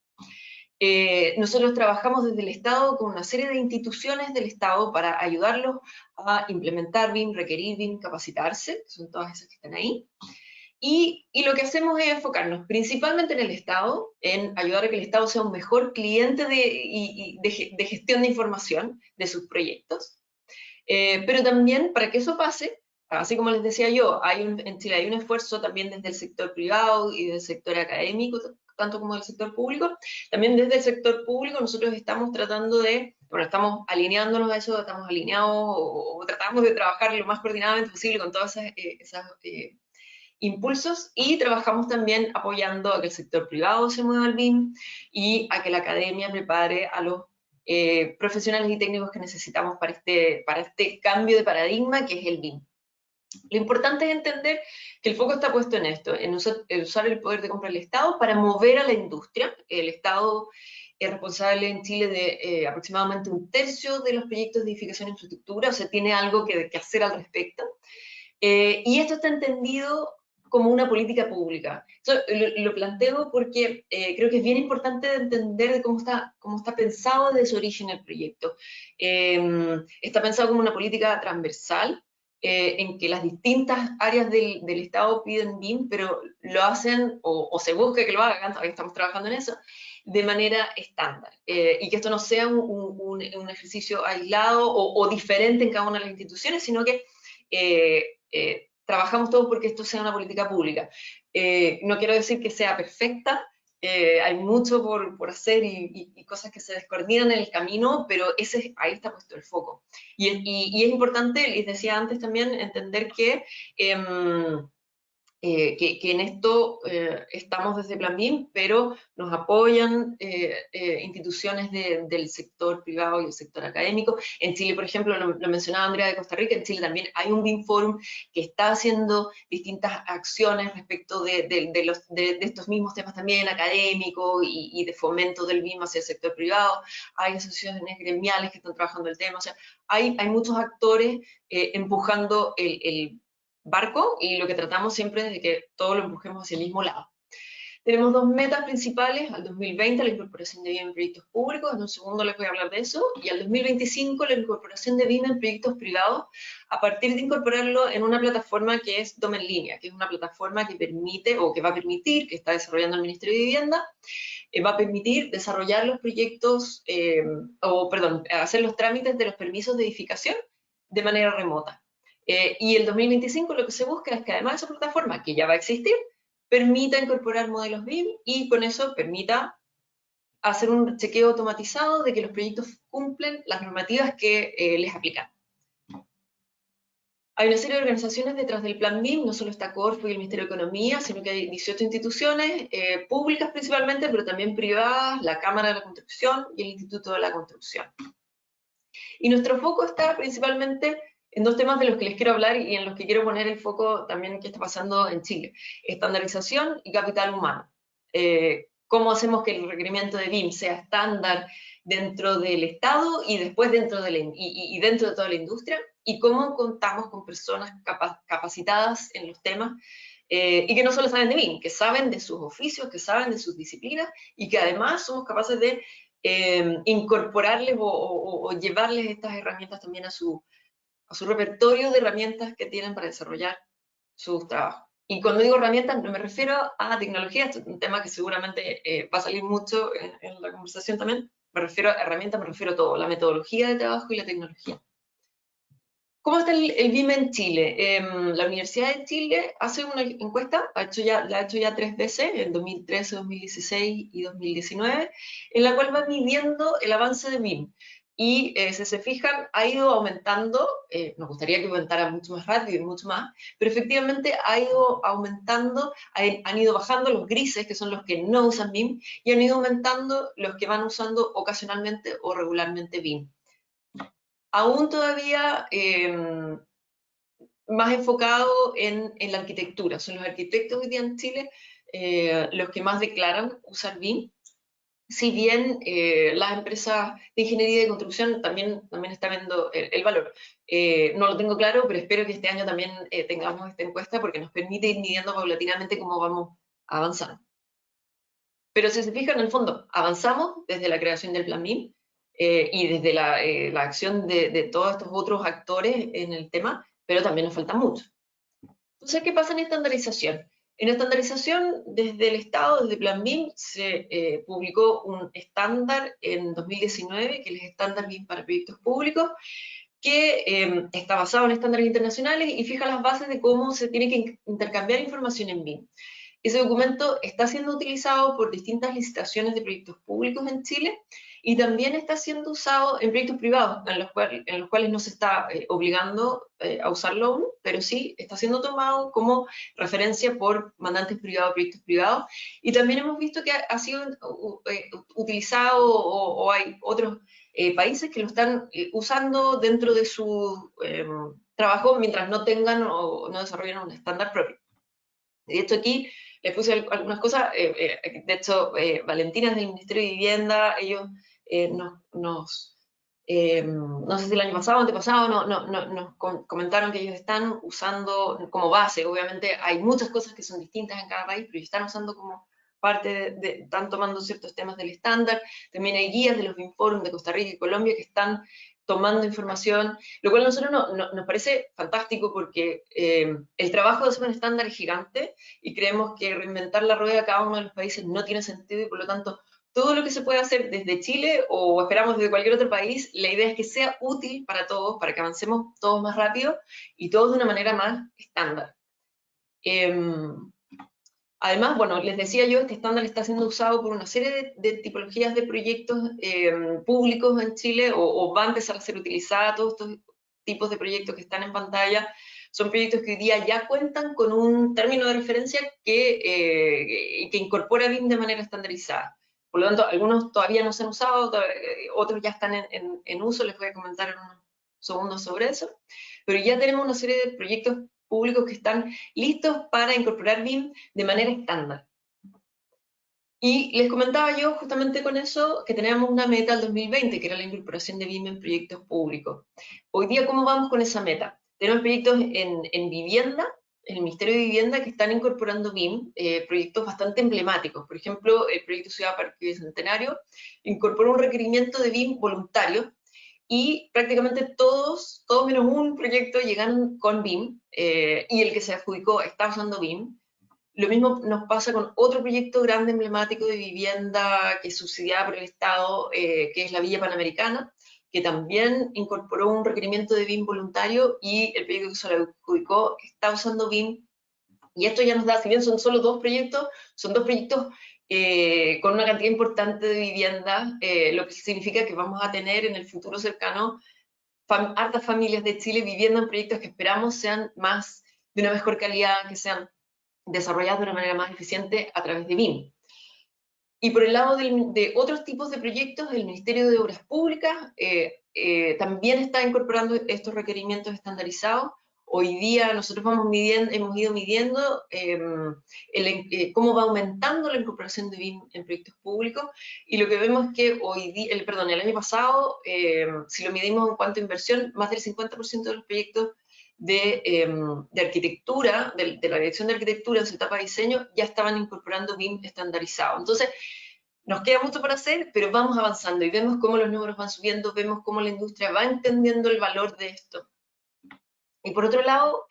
Nosotros trabajamos desde el Estado con una serie de instituciones del Estado para ayudarlos a implementar BIM, requerir BIM, capacitarse, que son todas esas que están ahí. Y lo que hacemos es enfocarnos principalmente en el Estado, en ayudar a que el Estado sea un mejor cliente de gestión de información de sus proyectos. Pero también, para que eso pase, así como les decía yo, en Chile hay un esfuerzo también desde el sector privado y del sector académico, tanto como del sector público. También desde el sector público nosotros estamos tratando de, bueno, estamos alineándonos a eso, estamos alineados o tratamos de trabajar lo más coordinadamente posible con todas esas impulsos, y trabajamos también apoyando a que el sector privado se mueva al BIM y a que la academia prepare a los profesionales y técnicos que necesitamos para este cambio de paradigma que es el BIM. Lo importante es entender que el foco está puesto en esto, en usar el poder de compra del Estado para mover a la industria. El Estado es responsable en Chile de aproximadamente 1/3 de los proyectos de edificación e infraestructura, o sea, tiene algo que hacer al respecto. Y esto está entendido como una política pública. Lo planteo porque creo que es bien importante entender cómo está pensado desde su origen el proyecto. Está pensado como una política transversal, en que las distintas áreas del Estado piden BIM, pero lo hacen, o se busca que lo hagan, todavía estamos trabajando en eso, de manera estándar. Y que esto no sea un ejercicio aislado o diferente en cada una de las instituciones, sino que trabajamos todos porque esto sea una política pública. No quiero decir que sea perfecta, hay mucho por hacer y cosas que se descoordinan en el camino, pero ahí está puesto el foco. Y es importante, les decía antes también, entender que en esto estamos desde Plan BIM, pero nos apoyan instituciones del sector privado y el sector académico. En Chile, por ejemplo, lo mencionaba Andrea de Costa Rica, en Chile también hay un BIM Forum que está haciendo distintas acciones respecto de estos mismos temas también académicos y de fomento del BIM hacia el sector privado. Hay asociaciones gremiales que están trabajando el tema, o sea, hay muchos actores empujando el barco, y lo que tratamos siempre es de que todo lo empujemos hacia el mismo lado. Tenemos dos metas principales: al 2020 la incorporación de BIM en proyectos públicos, en un segundo les voy a hablar de eso, y al 2025 la incorporación de BIM en proyectos privados, a partir de incorporarlo en una plataforma que es DOM en línea, que es una plataforma que permite, o que va a permitir, que está desarrollando el Ministerio de Vivienda, va a permitir desarrollar los proyectos, hacer los trámites de los permisos de edificación de manera remota. Y el 2025 lo que se busca es que además de esa plataforma, que ya va a existir, permita incorporar modelos BIM y con eso permita hacer un chequeo automatizado de que los proyectos cumplen las normativas que les aplican. Hay una serie de organizaciones detrás del Plan BIM, no solo está Corfo y el Ministerio de Economía, sino que hay 18 instituciones, públicas principalmente, pero también privadas, la Cámara de la Construcción y el Instituto de la Construcción. Y nuestro foco está principalmente en dos temas de los que les quiero hablar y en los que quiero poner el foco también que está pasando en Chile: estandarización y capital humano. ¿Cómo hacemos que el requerimiento de BIM sea estándar dentro del Estado y después dentro de toda la industria? Y cómo contamos con personas capacitadas en los temas y que no solo saben de BIM, que saben de sus oficios, que saben de sus disciplinas y que además somos capaces de incorporarles o llevarles estas herramientas también a su repertorio de herramientas que tienen para desarrollar sus trabajos. Y cuando digo herramientas no me refiero a tecnología, esto es un tema que seguramente va a salir mucho en la conversación también. Me refiero a herramientas, me refiero a todo, la metodología de trabajo y la tecnología. ¿Cómo está el BIM en Chile? La Universidad de Chile hace una encuesta, la ha hecho ya 3 veces, en 2013, 2016 y 2019, en la cual va midiendo el avance de BIM. y si se fijan, ha ido aumentando, nos gustaría que aumentara mucho más rápido y mucho más, pero efectivamente ha ido aumentando, han ido bajando los grises, que son los que no usan BIM, y han ido aumentando los que van usando ocasionalmente o regularmente BIM. Aún todavía más enfocado en la arquitectura, son los arquitectos hoy día en Chile los que más declaran usar BIM, si bien las empresas de ingeniería y de construcción también están viendo el valor. No lo tengo claro, pero espero que este año también tengamos esta encuesta porque nos permite ir midiendo paulatinamente cómo vamos avanzando. Pero si se fijan, en el fondo, avanzamos desde la creación del Plan BIM y desde la acción de todos estos otros actores en el tema, pero también nos falta mucho. Entonces, ¿qué pasa en estandarización? En estandarización, desde el Estado, desde Plan BIM, se publicó un estándar en 2019, que es el estándar BIM para proyectos públicos, que está basado en estándares internacionales y fija las bases de cómo se tiene que intercambiar información en BIM. Ese documento está siendo utilizado por distintas licitaciones de proyectos públicos en Chile y también está siendo usado en proyectos privados, en los cuales no se está obligando a usarlo aún, pero sí está siendo tomado como referencia por mandantes privados, proyectos privados. Y también hemos visto que ha sido utilizado o hay otros países que lo están usando dentro de su trabajo mientras no tengan o no desarrollen un estándar propio. De hecho, aquí les puse algunas cosas, de hecho, Valentina es del Ministerio de Vivienda, ellos no sé si el año pasado o antepasado, nos comentaron que ellos están usando como base, obviamente hay muchas cosas que son distintas en cada país, pero ellos están usando como parte están tomando ciertos temas del estándar, también hay guías de los BIM Forum de Costa Rica y Colombia que están tomando información, lo cual a nosotros nos parece fantástico porque el trabajo de hacer un estándar es gigante y creemos que reinventar la rueda a cada uno de los países no tiene sentido y por lo tanto todo lo que se puede hacer desde Chile o esperamos desde cualquier otro país, la idea es que sea útil para todos, para que avancemos todos más rápido y todos de una manera más estándar. Además, bueno, les decía yo, este estándar está siendo usado por una serie de tipologías de proyectos públicos en Chile o va a empezar a ser utilizada. Todos estos tipos de proyectos que están en pantalla son proyectos que hoy día ya cuentan con un término de referencia que incorpora BIM de manera estandarizada. Por lo tanto, algunos todavía no se han usado, otros ya están en uso, les voy a comentar en unos segundos sobre eso. Pero ya tenemos una serie de proyectos públicos que están listos para incorporar BIM de manera estándar. Y les comentaba yo justamente con eso que teníamos una meta al 2020, que era la incorporación de BIM en proyectos públicos. Hoy día, ¿cómo vamos con esa meta? Tenemos proyectos en vivienda, en el Ministerio de Vivienda, que están incorporando BIM, proyectos bastante emblemáticos. Por ejemplo, el proyecto Ciudad Parque Bicentenario incorporó un requerimiento de BIM voluntario y prácticamente todos menos un proyecto llegaron con BIM y el que se adjudicó está usando BIM. Lo mismo nos pasa con otro proyecto grande emblemático de vivienda que es subsidiado por el Estado, que es la Villa Panamericana, que también incorporó un requerimiento de BIM voluntario y el proyecto que se lo adjudicó está usando BIM. Y esto ya nos da, si bien son solo dos proyectos con una cantidad importante de viviendas, lo que significa que vamos a tener en el futuro cercano hartas familias de Chile viviendo en proyectos que esperamos sean de una mejor calidad, que sean desarrollados de una manera más eficiente a través de BIM. Y por el lado de otros tipos de proyectos, el Ministerio de Obras Públicas también está incorporando estos requerimientos estandarizados. Hoy día nosotros hemos ido midiendo cómo va aumentando la incorporación de BIM en proyectos públicos y lo que vemos es que el año pasado, si lo medimos en cuanto a inversión, más del 50% de los proyectos de arquitectura, de la dirección de arquitectura en su etapa de diseño, ya estaban incorporando BIM estandarizado. Entonces, nos queda mucho por hacer, pero vamos avanzando y vemos cómo los números van subiendo, vemos cómo la industria va entendiendo el valor de esto. Y por otro lado,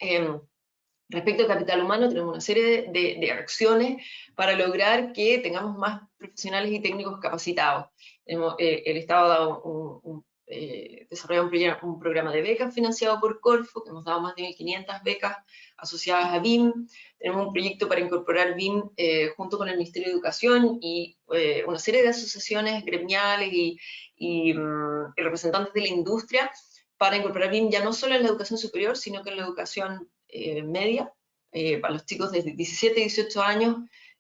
respecto al capital humano, tenemos una serie de acciones para lograr que tengamos más profesionales y técnicos capacitados. El Estado ha dado desarrollado un programa de becas financiado por Corfo, que hemos dado más de 1.500 becas asociadas a BIM. Tenemos un proyecto para incorporar BIM junto con el Ministerio de Educación y una serie de asociaciones gremiales y representantes de la industria para incorporar BIM ya no solo en la educación superior, sino que en la educación media, para los chicos de 17 y 18 años,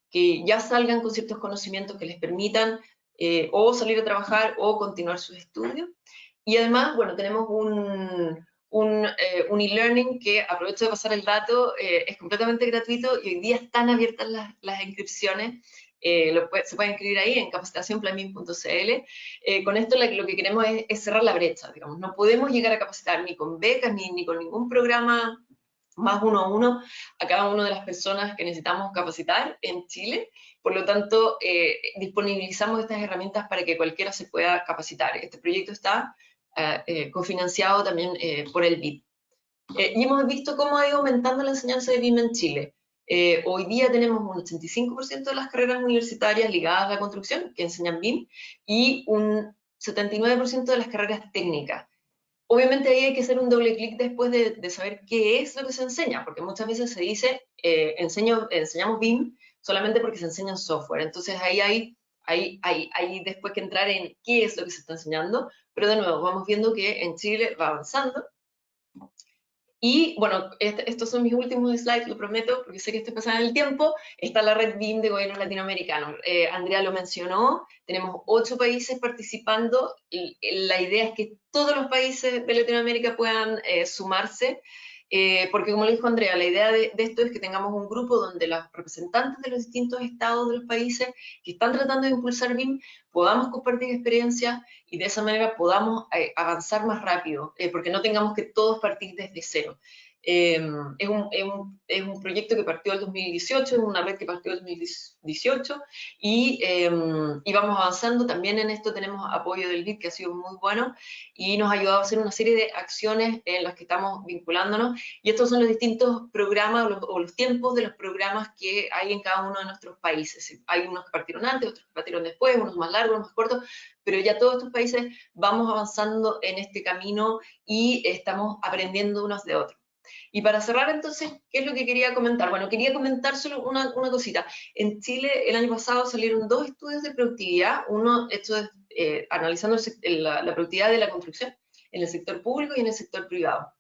que ya salgan con ciertos conocimientos que les permitan o salir a trabajar o continuar sus estudios. Y además, bueno, tenemos un e-learning que, aprovecho de pasar el dato, es completamente gratuito y hoy día están abiertas las inscripciones. Se pueden inscribir ahí en capacitacionplanbim.cl. Con esto lo que queremos es cerrar la brecha, digamos. No podemos llegar a capacitar ni con becas ni con ningún programa más uno a uno a cada una de las personas que necesitamos capacitar en Chile. Por lo tanto, disponibilizamos estas herramientas para que cualquiera se pueda capacitar. Este proyecto está cofinanciado también por el BID. Y hemos visto cómo ha ido aumentando la enseñanza de BIM en Chile. Hoy día tenemos un 85% de las carreras universitarias ligadas a la construcción que enseñan BIM y un 79% de las carreras técnicas. Obviamente ahí hay que hacer un doble clic después de saber qué es lo que se enseña, porque muchas veces se dice, enseñamos BIM solamente porque se enseña software. Entonces ahí hay después que entrar en qué es lo que se está enseñando, pero de nuevo, vamos viendo que en Chile va avanzando. Y bueno, estos son mis últimos slides, lo prometo, porque sé que estoy pasando el tiempo. Está la red BIM de gobiernos latinoamericanos. Andrea lo mencionó, tenemos 8 países participando. La idea es que todos los países de Latinoamérica puedan sumarse, porque como lo dijo Andrea, la idea de esto es que tengamos un grupo donde los representantes de los distintos estados de los países que están tratando de impulsar BIM podamos compartir experiencias y de esa manera podamos avanzar más rápido, porque no tengamos que todos partir desde cero. Es un proyecto que partió en 2018, es una red que partió en 2018 y vamos avanzando. También en esto tenemos apoyo del BID, que ha sido muy bueno y nos ha ayudado a hacer una serie de acciones en las que estamos vinculándonos, y estos son los distintos programas o los tiempos de los programas que hay en cada uno de nuestros países. Hay unos que partieron antes, otros que partieron después, unos más largos, unos más cortos, pero ya todos estos países vamos avanzando en este camino y estamos aprendiendo unos de otros. Y para cerrar entonces, ¿qué es lo que quería comentar? Bueno, quería comentar solo una cosita. En Chile el año pasado salieron 2 estudios de productividad, uno hecho analizando la productividad de la construcción en el sector público y en el sector privado.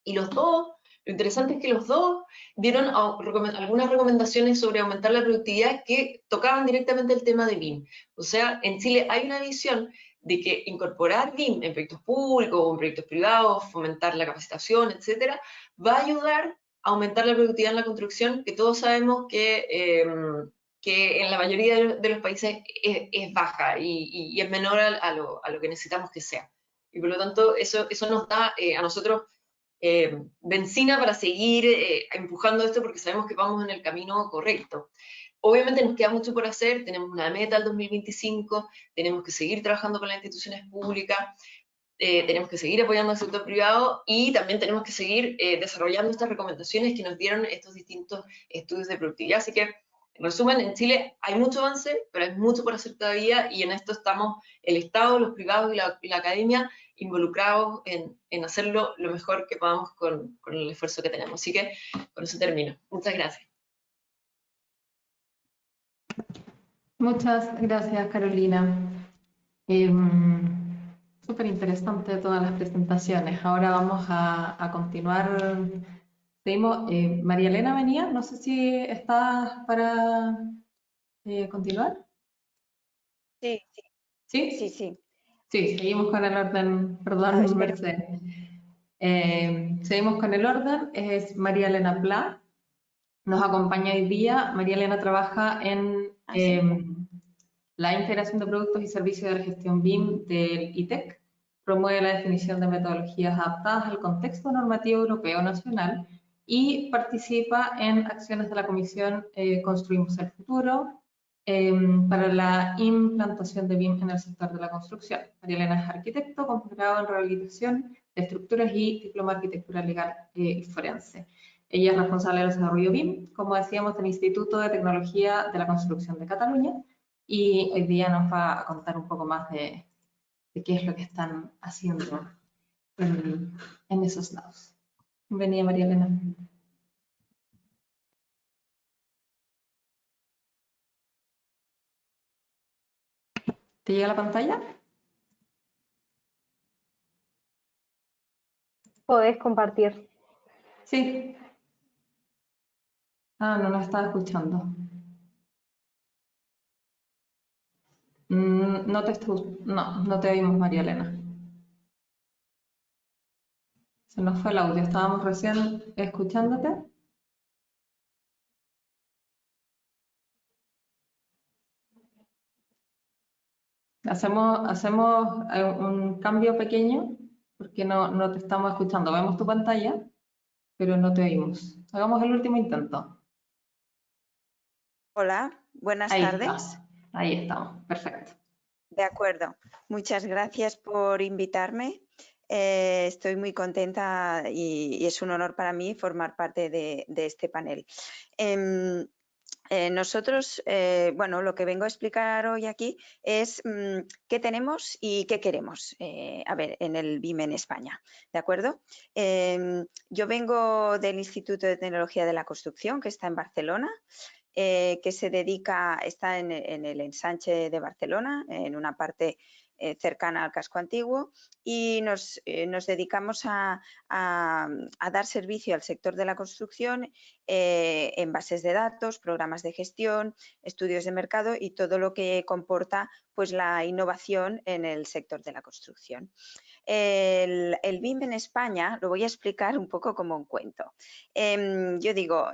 Y los dos, lo interesante es que los dos dieron algunas recomendaciones sobre aumentar la productividad que tocaban directamente el tema de BIM. O sea, en Chile hay una visión de que incorporar BIM en proyectos públicos o en proyectos privados, fomentar la capacitación, etcétera, va a ayudar a aumentar la productividad en la construcción, que todos sabemos que en la mayoría de los países es baja y es menor a lo que necesitamos que sea. Y por lo tanto, eso nos da a nosotros benzina para seguir empujando esto, porque sabemos que vamos en el camino correcto. Obviamente nos queda mucho por hacer, tenemos una meta al 2025, tenemos que seguir trabajando con las instituciones públicas, tenemos que seguir apoyando al sector privado y también tenemos que seguir desarrollando estas recomendaciones que nos dieron estos distintos estudios de productividad. Así que, en resumen, en Chile hay mucho avance, pero hay mucho por hacer todavía, y en esto estamos el Estado, los privados y la academia involucrados en hacerlo lo mejor que podamos con el esfuerzo que tenemos. Así que con eso termino. Muchas gracias. Muchas gracias, Carolina. Súper interesante todas las presentaciones. Ahora vamos a continuar. Seguimos. María Elena venía, no sé si estás para continuar. Sí, ¿Sí? sí, sí. Sí, seguimos con el orden. Perdón, Mercedes. Seguimos con el orden. Es María Elena Pla. Nos acompaña hoy día. María Elena trabaja en la integración de productos y servicios de la gestión BIM del ITEC. Promueve la definición de metodologías adaptadas al contexto normativo europeo nacional y participa en acciones de la Comisión Construimos el Futuro para la implantación de BIM en el sector de la construcción. María Elena es arquitecto con posgrado en rehabilitación de estructuras y diploma de arquitectura legal y forense. Ella es responsable del desarrollo BIM, como decíamos, del Instituto de Tecnología de la Construcción de Cataluña, y hoy día nos va a contar un poco más de qué es lo que están haciendo en esos lados. Bienvenida, María Elena. ¿Te llega la pantalla? Podés compartir. Sí. Ah, no nos estaba escuchando. No te oímos, María Elena. Se nos fue el audio. Estábamos recién escuchándote. Hacemos un cambio pequeño porque no te estamos escuchando. Vemos tu pantalla, pero no te oímos. Hagamos el último intento. Hola, buenas Ahí tardes. estás. Ahí estamos. Perfecto. De acuerdo. Muchas gracias por invitarme. Estoy muy contenta y es un honor para mí formar parte de este panel. Nosotros, bueno, lo que vengo a explicar hoy aquí es qué tenemos y qué queremos, a ver, en el BIM en España, ¿de acuerdo? Yo vengo del Instituto de Tecnología de la Construcción, que está en Barcelona, que se dedica, está en el ensanche de Barcelona, en una parte cercana al casco antiguo, y nos dedicamos a dar servicio al sector de la construcción en bases de datos, programas de gestión, estudios de mercado y todo lo que comporta pues, la innovación en el sector de la construcción. El BIM en España lo voy a explicar un poco como un cuento. Yo digo,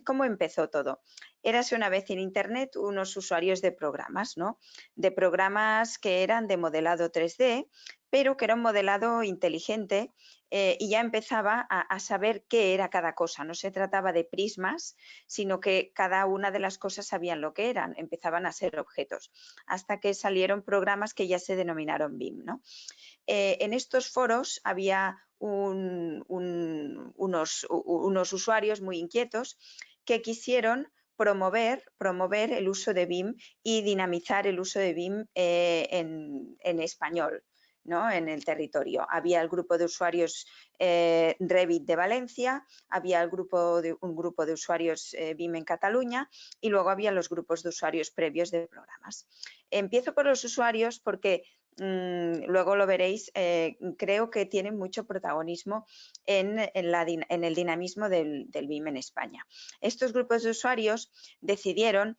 ¿cómo empezó todo? Érase una vez en Internet unos usuarios de programas, ¿no? De programas que eran de modelado 3D, pero que era un modelado inteligente y ya empezaba a saber qué era cada cosa. No se trataba de prismas, sino que cada una de las cosas sabían lo que eran, empezaban a ser objetos, hasta que salieron programas que ya se denominaron BIM, ¿no? En estos foros había unos usuarios muy inquietos que quisieron promover el uso de BIM y dinamizar el uso de BIM en español, ¿no? En el territorio. Había el grupo de usuarios Revit de Valencia, había un grupo de usuarios BIM en Cataluña y luego había los grupos de usuarios previos de programas. Empiezo por los usuarios porque luego lo veréis, creo que tiene mucho protagonismo en el dinamismo del BIM en España. Estos grupos de usuarios decidieron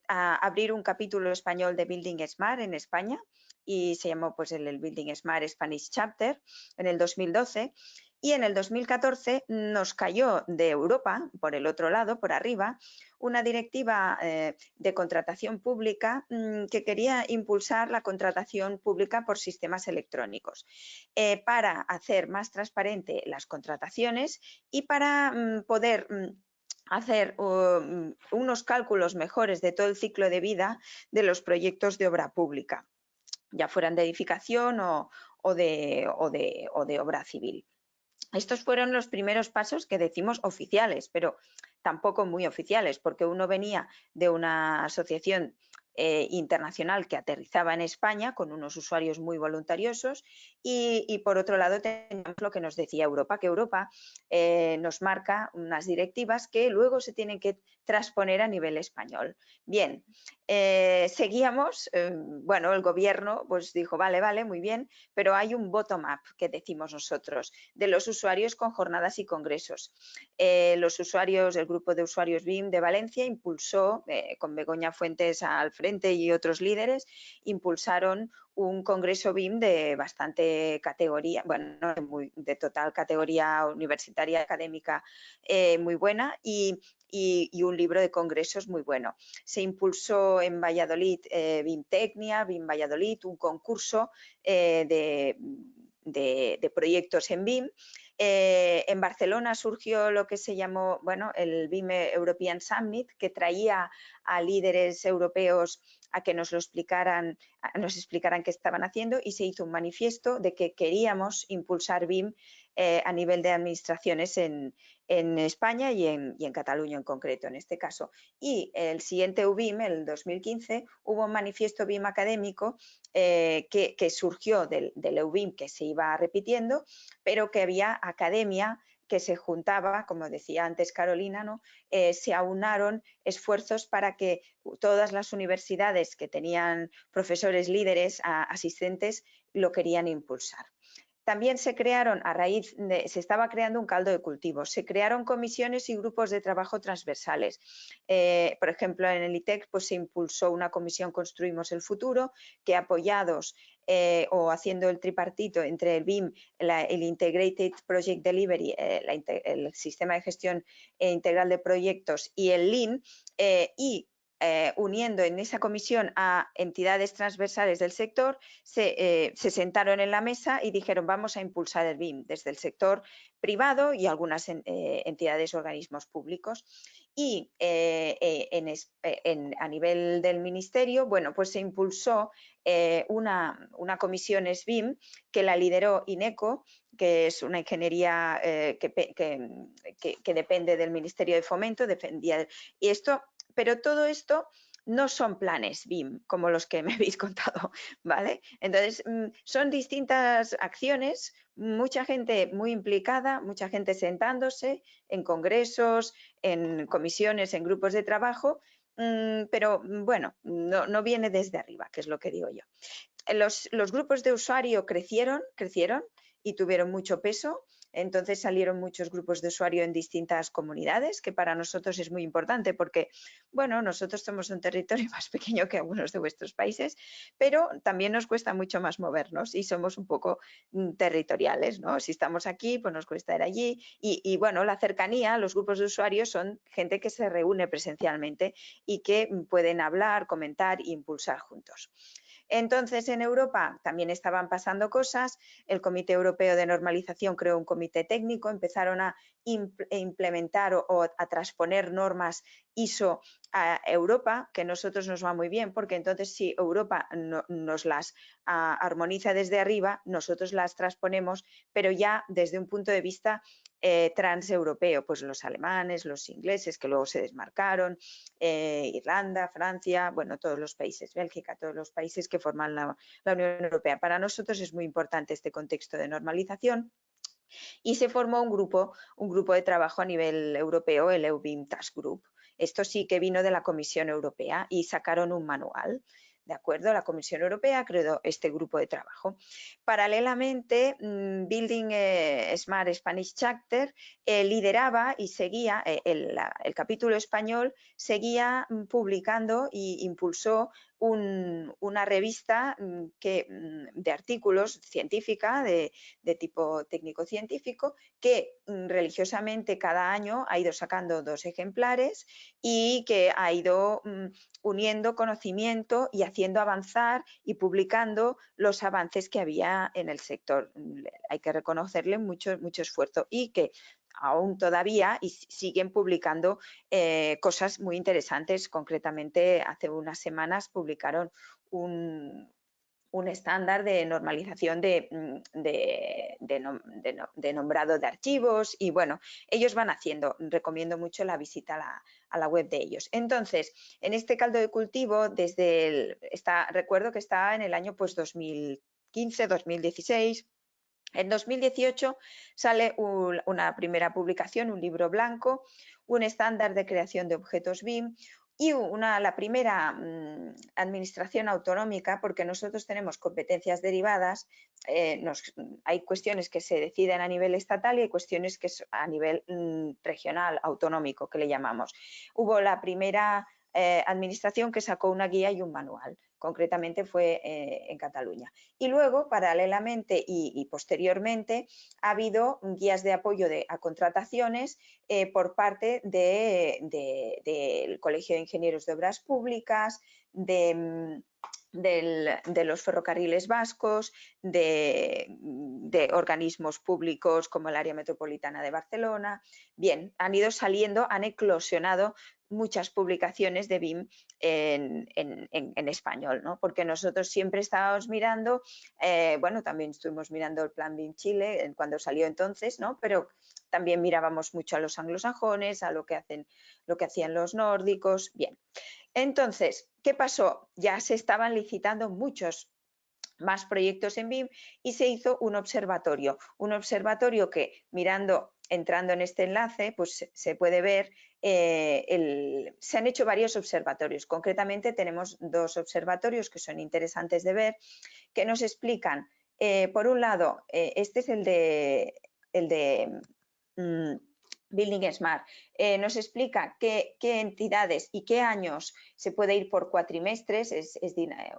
abrir un capítulo español de Building Smart en España y se llamó pues, el Building Smart Spanish Chapter en el 2012. Y en el 2014 nos cayó de Europa, por el otro lado, por arriba, una directiva de contratación pública que quería impulsar la contratación pública por sistemas electrónicos para hacer más transparente las contrataciones y para poder hacer unos cálculos mejores de todo el ciclo de vida de los proyectos de obra pública, ya fueran de edificación o de obra civil. Estos fueron los primeros pasos que decimos oficiales, pero tampoco muy oficiales, porque uno venía de una asociación internacional que aterrizaba en España con unos usuarios muy voluntariosos y por otro lado teníamos lo que nos decía Europa, que Europa nos marca unas directivas que luego se tienen que transponer a nivel español. Bien, seguíamos, bueno, el gobierno pues dijo, vale, muy bien, pero hay un bottom-up que decimos nosotros, de los usuarios con jornadas y congresos. Los usuarios, el grupo de usuarios BIM de Valencia impulsó, con Begoña Fuentes al frente y otros líderes, impulsaron un congreso BIM de bastante categoría, bueno, de total categoría universitaria, académica muy buena y un libro de congresos muy bueno. Se impulsó en Valladolid BIM Tecnia, BIM Valladolid, un concurso de proyectos en BIM. En Barcelona surgió lo que se llamó, bueno, el BIM European Summit, que traía a líderes europeos a que nos lo explicaran, nos explicaran qué estaban haciendo, y se hizo un manifiesto de que queríamos impulsar BIM a nivel de administraciones en España y en Cataluña en concreto, en este caso. Y el siguiente UBIM, el 2015, hubo un manifiesto BIM académico que surgió del UBIM, que se iba repitiendo, pero que había academia que se juntaba, como decía antes Carolina, ¿no? Se aunaron esfuerzos para que todas las universidades que tenían profesores líderes, asistentes, lo querían impulsar. También se crearon, se estaba creando un caldo de cultivo, se crearon comisiones y grupos de trabajo transversales. Por ejemplo, en el ITEC pues, se impulsó una comisión Construimos el Futuro, que apoyados o haciendo el tripartito entre el BIM, el Integrated Project Delivery, el sistema de gestión integral de proyectos, y el Lean, uniendo en esa comisión a entidades transversales del sector, se sentaron en la mesa y dijeron vamos a impulsar el BIM desde el sector privado y algunas entidades, organismos públicos. Y a nivel del ministerio, bueno, pues se impulsó una comisión SBIM que la lideró INECO, que es una ingeniería que depende del Ministerio de Fomento, y esto, pero todo esto no son planes BIM como los que me habéis contado, ¿vale? Entonces, son distintas acciones, mucha gente muy implicada, mucha gente sentándose en congresos, en comisiones, en grupos de trabajo, pero bueno, no viene desde arriba, que es lo que digo yo. Los grupos de usuario crecieron y tuvieron mucho peso. Entonces salieron muchos grupos de usuario en distintas comunidades, que para nosotros es muy importante porque, bueno, nosotros somos un territorio más pequeño que algunos de vuestros países, pero también nos cuesta mucho más movernos y somos un poco territoriales, ¿no? Si estamos aquí, pues nos cuesta ir allí y bueno, la cercanía, los grupos de usuarios son gente que se reúne presencialmente y que pueden hablar, comentar e impulsar juntos. Entonces, en Europa también estaban pasando cosas. El Comité Europeo de Normalización creó un comité técnico, empezaron a implementar o a transponer normas ISO a Europa, que a nosotros nos va muy bien, porque entonces si Europa nos las armoniza desde arriba, nosotros las transponemos, pero ya desde un punto de vista transeuropeo, pues los alemanes, los ingleses, que luego se desmarcaron, Irlanda, Francia, bueno, todos los países, Bélgica, todos los países que forman la Unión Europea. Para nosotros es muy importante este contexto de normalización y se formó un grupo de trabajo a nivel europeo, el EUBIM Task Group. Esto sí que vino de la Comisión Europea y sacaron un manual. ¿De acuerdo? La Comisión Europea creó este grupo de trabajo. Paralelamente, Building Smart Spanish Chapter lideraba y seguía, el capítulo español seguía publicando e impulsó una revista de artículos científica de tipo técnico-científico que religiosamente cada año ha ido sacando 2 ejemplares y que ha ido uniendo conocimiento y haciendo avanzar y publicando los avances que había en el sector. Hay que reconocerle mucho esfuerzo y que aún todavía y siguen publicando cosas muy interesantes. Concretamente, hace unas semanas publicaron un estándar de normalización de nombrado de archivos y bueno, ellos van haciendo, recomiendo mucho la visita a la web de ellos. Entonces, en este caldo de cultivo, recuerdo que está en el año pues 2015, 2016, en 2018 sale una primera publicación, un libro blanco, un estándar de creación de objetos BIM y la primera administración autonómica, porque nosotros tenemos competencias derivadas, hay cuestiones que se deciden a nivel estatal y hay cuestiones que es a nivel regional, autonómico, que le llamamos. Hubo la primera administración que sacó una guía y un manual, concretamente fue en Cataluña. Y luego, paralelamente y posteriormente, ha habido guías de apoyo a contrataciones por parte del Colegio de Ingenieros de Obras Públicas, de los ferrocarriles vascos, de de organismos públicos como el Área Metropolitana de Barcelona. Bien, han ido saliendo, han eclosionado muchas publicaciones de BIM en español, ¿no? Porque nosotros siempre estábamos mirando, bueno, también estuvimos mirando el Plan BIM Chile cuando salió entonces, ¿no? Pero también mirábamos mucho a los anglosajones, a lo que hacían los nórdicos. Bien, entonces, ¿qué pasó? Ya se estaban licitando muchos más proyectos en BIM y se hizo un observatorio que entrando en este enlace, pues se puede ver, se han hecho varios observatorios. Concretamente tenemos 2 observatorios que son interesantes de ver, que nos explican, por un lado, este es el de Building Smart, nos explica qué entidades y qué años se puede ir por cuatrimestres, es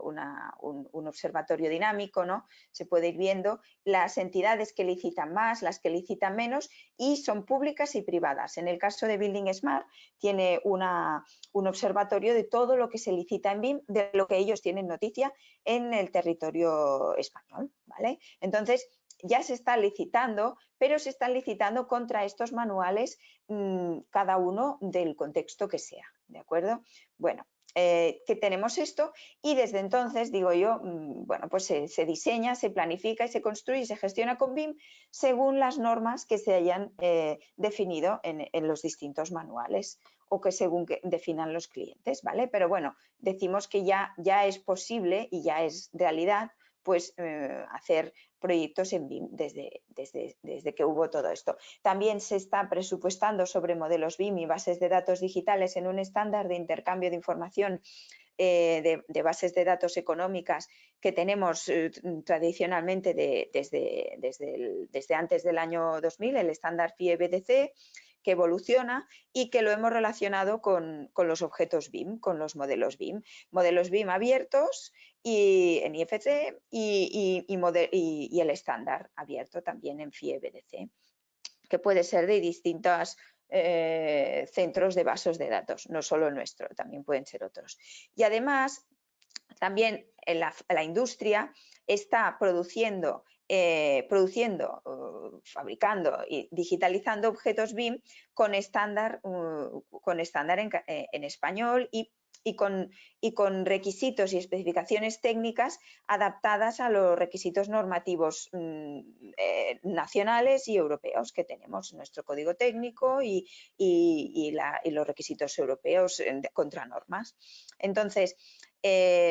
un observatorio dinámico, ¿no? Se puede ir viendo las entidades que licitan más, las que licitan menos y son públicas y privadas. En el caso de Building Smart tiene un observatorio de todo lo que se licita en BIM, de lo que ellos tienen noticia en el territorio español, ¿vale? Entonces, ya se está licitando, pero se están licitando contra estos manuales, cada uno del contexto que sea, ¿de acuerdo? Bueno, que tenemos esto y desde entonces, digo yo, bueno, pues se diseña, se planifica y se construye y se gestiona con BIM según las normas que se hayan definido en los distintos manuales o que según que definan los clientes, ¿vale? Pero bueno, decimos que ya es posible y ya es realidad, pues hacer proyectos en BIM desde que hubo todo esto. También se está presupuestando sobre modelos BIM y bases de datos digitales en un estándar de intercambio de información de bases de datos económicas que tenemos tradicionalmente desde antes del año 2000, el estándar FIE-BDC, que evoluciona y que lo hemos relacionado con los objetos BIM, con los modelos BIM abiertos y en IFC y el estándar abierto también en FIE-BDC, que puede ser de distintos centros de bases de datos, no solo el nuestro, también pueden ser otros. Y además, también la industria está produciendo, fabricando y digitalizando objetos BIM con estándar en español y con requisitos y especificaciones técnicas adaptadas a los requisitos normativos nacionales y europeos que tenemos, nuestro código técnico y los requisitos europeos contra normas. Entonces,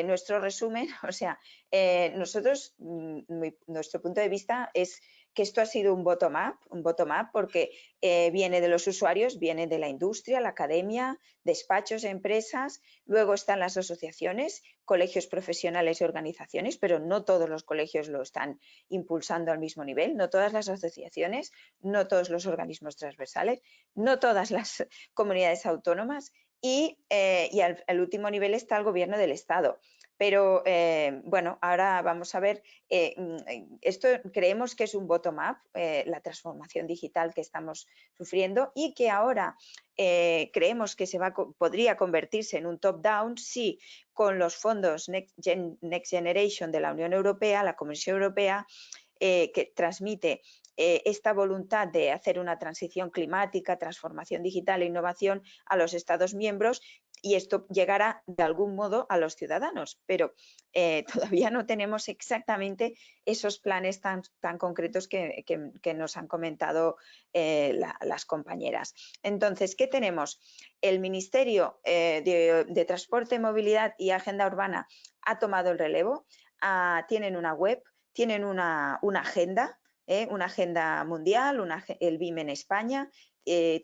nuestro resumen, o sea, nosotros, nuestro punto de vista es que esto ha sido un bottom-up porque viene de los usuarios, viene de la industria, la academia, despachos, empresas, luego están las asociaciones, colegios profesionales y organizaciones, pero no todos los colegios lo están impulsando al mismo nivel, no todas las asociaciones, no todos los organismos transversales, no todas las comunidades autónomas y al último nivel está el gobierno del Estado. Pero bueno, ahora vamos a ver, esto creemos que es un bottom-up, la transformación digital que estamos sufriendo y que ahora creemos que podría convertirse en un top-down si con los fondos Next Generation de la Unión Europea, la Comisión Europea, que transmite esta voluntad de hacer una transición climática, transformación digital e innovación a los Estados miembros y esto llegará de algún modo a los ciudadanos, pero todavía no tenemos exactamente esos planes tan concretos que nos han comentado las compañeras. Entonces, ¿qué tenemos? El Ministerio de Transporte, Movilidad y Agenda Urbana ha tomado el relevo, tienen una web, tienen una agenda mundial, el BIM en España,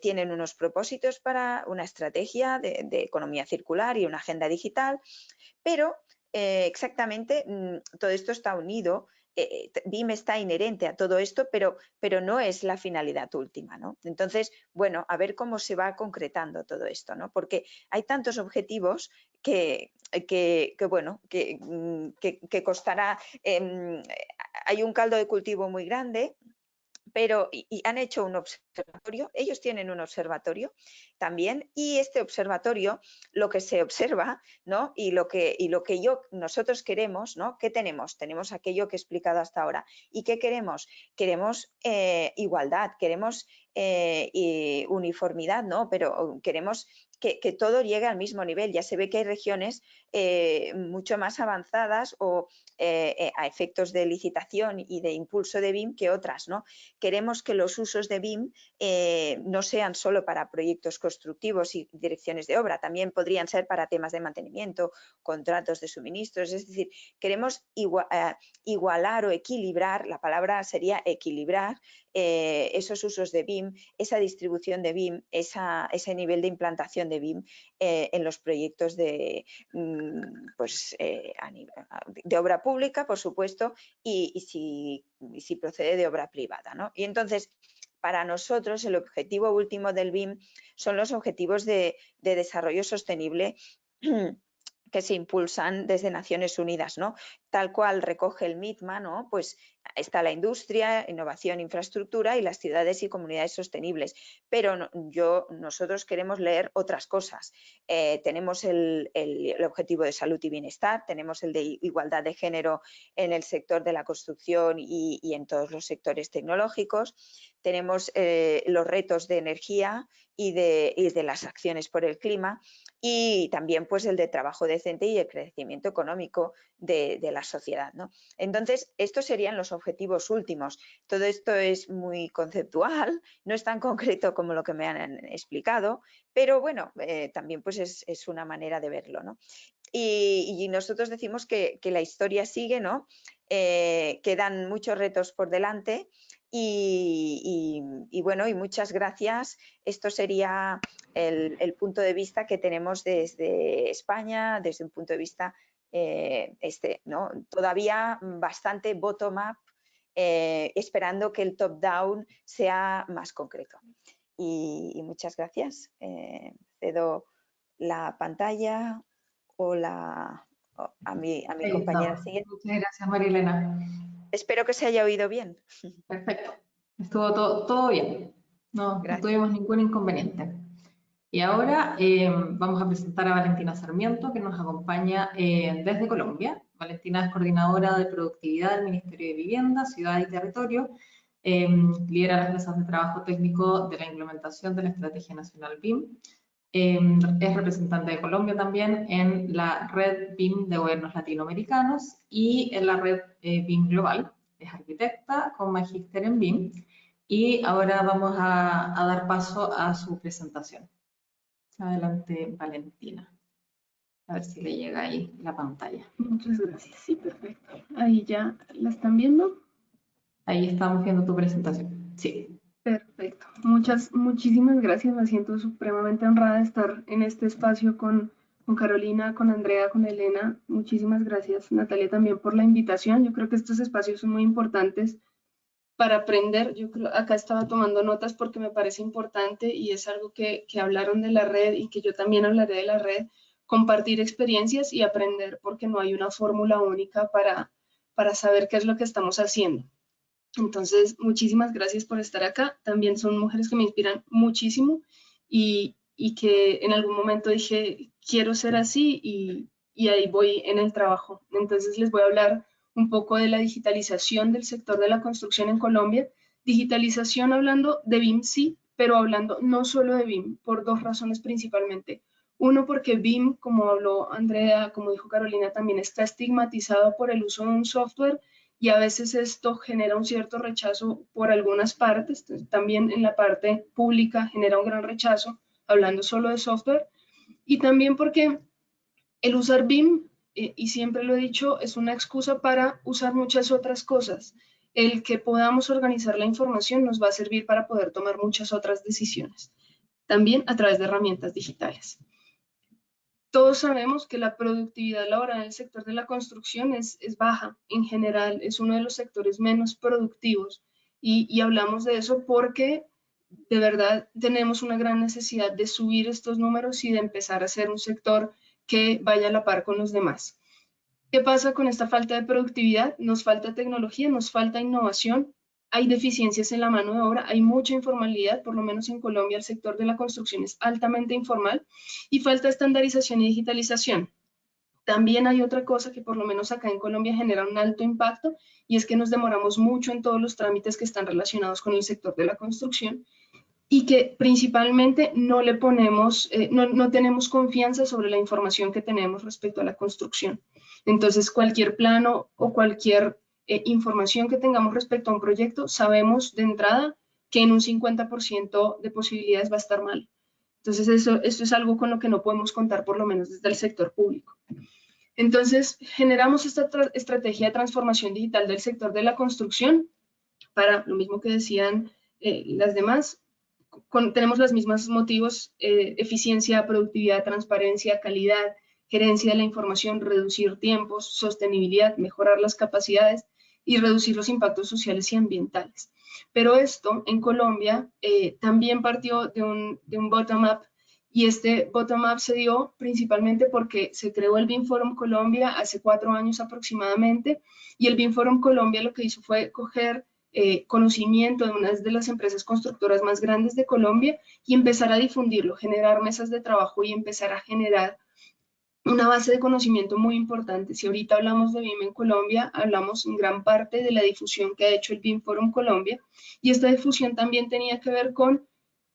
tienen unos propósitos para una estrategia de economía circular y una agenda digital, pero exactamente todo esto está unido. BIM está inherente a todo esto, pero no es la finalidad última, ¿no? Entonces, bueno, a ver cómo se va concretando todo esto, ¿no? Porque hay tantos objetivos que costará, hay un caldo de cultivo muy grande, pero y han hecho un observatorio, ellos tienen un observatorio también, y este observatorio lo que se observa, ¿no? y lo que nosotros queremos, ¿no? ¿Qué tenemos? Tenemos aquello que he explicado hasta ahora. ¿Y qué queremos? Queremos igualdad, queremos uniformidad, ¿no? Pero queremos que todo llegue al mismo nivel. Ya se ve que hay regiones mucho más avanzadas o a efectos de licitación y de impulso de BIM que otras, ¿no? Queremos que los usos de BIM no sean solo para proyectos constructivos y direcciones de obra, también podrían ser para temas de mantenimiento, contratos de suministros, es decir, queremos igualar o equilibrar, la palabra sería equilibrar esos usos de BIM, esa distribución de BIM, ese nivel de implantación de BIM en los proyectos de obra pública, por supuesto, y si procede de obra privada, ¿no? Y entonces, para nosotros, el objetivo último del BIM son los objetivos de desarrollo sostenible que se impulsan desde Naciones Unidas, ¿no? Tal cual recoge el MITMA, ¿no? Pues está la industria, innovación, infraestructura y las ciudades y comunidades sostenibles. Pero nosotros queremos leer otras cosas. Tenemos el objetivo de salud y bienestar, tenemos el de igualdad de género en el sector de la construcción y en todos los sectores tecnológicos. Tenemos los retos de energía y de las acciones por el clima, y también pues el de trabajo decente y el crecimiento económico de la sociedad, ¿no? Entonces, estos serían los objetivos últimos. Todo esto es muy conceptual, no es tan concreto como lo que me han explicado, pero bueno, también pues es una manera de verlo, ¿no? Y nosotros decimos que la historia sigue, ¿no? Quedan muchos retos por delante y bueno, y muchas gracias. Esto sería el punto de vista que tenemos desde España, desde un punto de vista ¿no? Todavía bastante bottom-up, esperando que el top-down sea más concreto. Y muchas gracias. Cedo la pantalla a mi compañera siguiente. Muchas gracias, María Elena. Espero que se haya oído bien. Perfecto. Estuvo todo bien. No tuvimos ningún inconveniente. Y ahora vamos a presentar a Valentina Sarmiento, que nos acompaña desde Colombia. Valentina es coordinadora de productividad del Ministerio de Vivienda, Ciudad y Territorio. Lidera las mesas de trabajo técnico de la implementación de la Estrategia Nacional BIM. Es representante de Colombia también en la red BIM de gobiernos latinoamericanos y en la red BIM global. Es arquitecta con magíster en BIM y ahora vamos a dar paso a su presentación. Adelante, Valentina. A ver si le llega ahí la pantalla. Muchas gracias, sí, perfecto. Ahí ya la están viendo. Ahí estamos viendo tu presentación, sí. Perfecto, muchísimas gracias, me siento supremamente honrada de estar en este espacio con Carolina, con Andrea, con Elena. Muchísimas gracias, Natalia, también por la invitación. Yo creo que estos espacios son muy importantes para aprender. Yo creo, acá estaba tomando notas porque me parece importante y es algo que hablaron de la red y que yo también hablaré de la red, compartir experiencias y aprender, porque no hay una fórmula única para saber qué es lo que estamos haciendo. Entonces, muchísimas gracias por estar acá. También son mujeres que me inspiran muchísimo y que en algún momento dije, quiero ser así y ahí voy en el trabajo. Entonces, les voy a hablar un poco de la digitalización del sector de la construcción en Colombia. Digitalización hablando de BIM, sí, pero hablando no solo de BIM, por dos razones principalmente. Uno, porque BIM, como habló Andrea, como dijo Carolina, también está estigmatizado por el uso de un software y a veces esto genera un cierto rechazo por algunas partes, también en la parte pública genera un gran rechazo, hablando solo de software, y también porque el usar BIM, y siempre lo he dicho, es una excusa para usar muchas otras cosas. El que podamos organizar la información nos va a servir para poder tomar muchas otras decisiones, también a través de herramientas digitales. Todos sabemos que la productividad laboral en el sector de la construcción es baja en general, es uno de los sectores menos productivos y hablamos de eso porque de verdad tenemos una gran necesidad de subir estos números y de empezar a ser un sector que vaya a la par con los demás. ¿Qué pasa con esta falta de productividad? Nos falta tecnología, nos falta innovación. hay deficiencias en la mano de obra, hay mucha informalidad, por lo menos en Colombia el sector de la construcción es altamente informal, y falta estandarización y digitalización. También hay otra cosa que por lo menos acá en Colombia genera un alto impacto, y es que nos demoramos mucho en todos los trámites que están relacionados con el sector de la construcción, y que principalmente no le ponemos, no tenemos confianza sobre la información que tenemos respecto a la construcción. Entonces, cualquier plano o cualquier información que tengamos respecto a un proyecto, sabemos de entrada que en un 50% de posibilidades va a estar mal. Entonces, esto es algo con lo que no podemos contar, por lo menos desde el sector público. Entonces, generamos esta estrategia de transformación digital del sector de la construcción para lo mismo que decían las demás. Tenemos los mismos motivos: eficiencia, productividad, transparencia, calidad, gerencia de la información, reducir tiempos, sostenibilidad, mejorar las capacidades y reducir los impactos sociales y ambientales. Pero esto en Colombia también partió de un bottom-up, y este bottom-up se dio principalmente porque se creó el BIM Forum Colombia hace 4 años aproximadamente, y el BIM Forum Colombia lo que hizo fue coger conocimiento de una de las empresas constructoras más grandes de Colombia y empezar a difundirlo, generar mesas de trabajo y empezar a generar una base de conocimiento muy importante. Si ahorita hablamos de BIM en Colombia, hablamos en gran parte de la difusión que ha hecho el BIM Forum Colombia, y esta difusión también tenía que ver con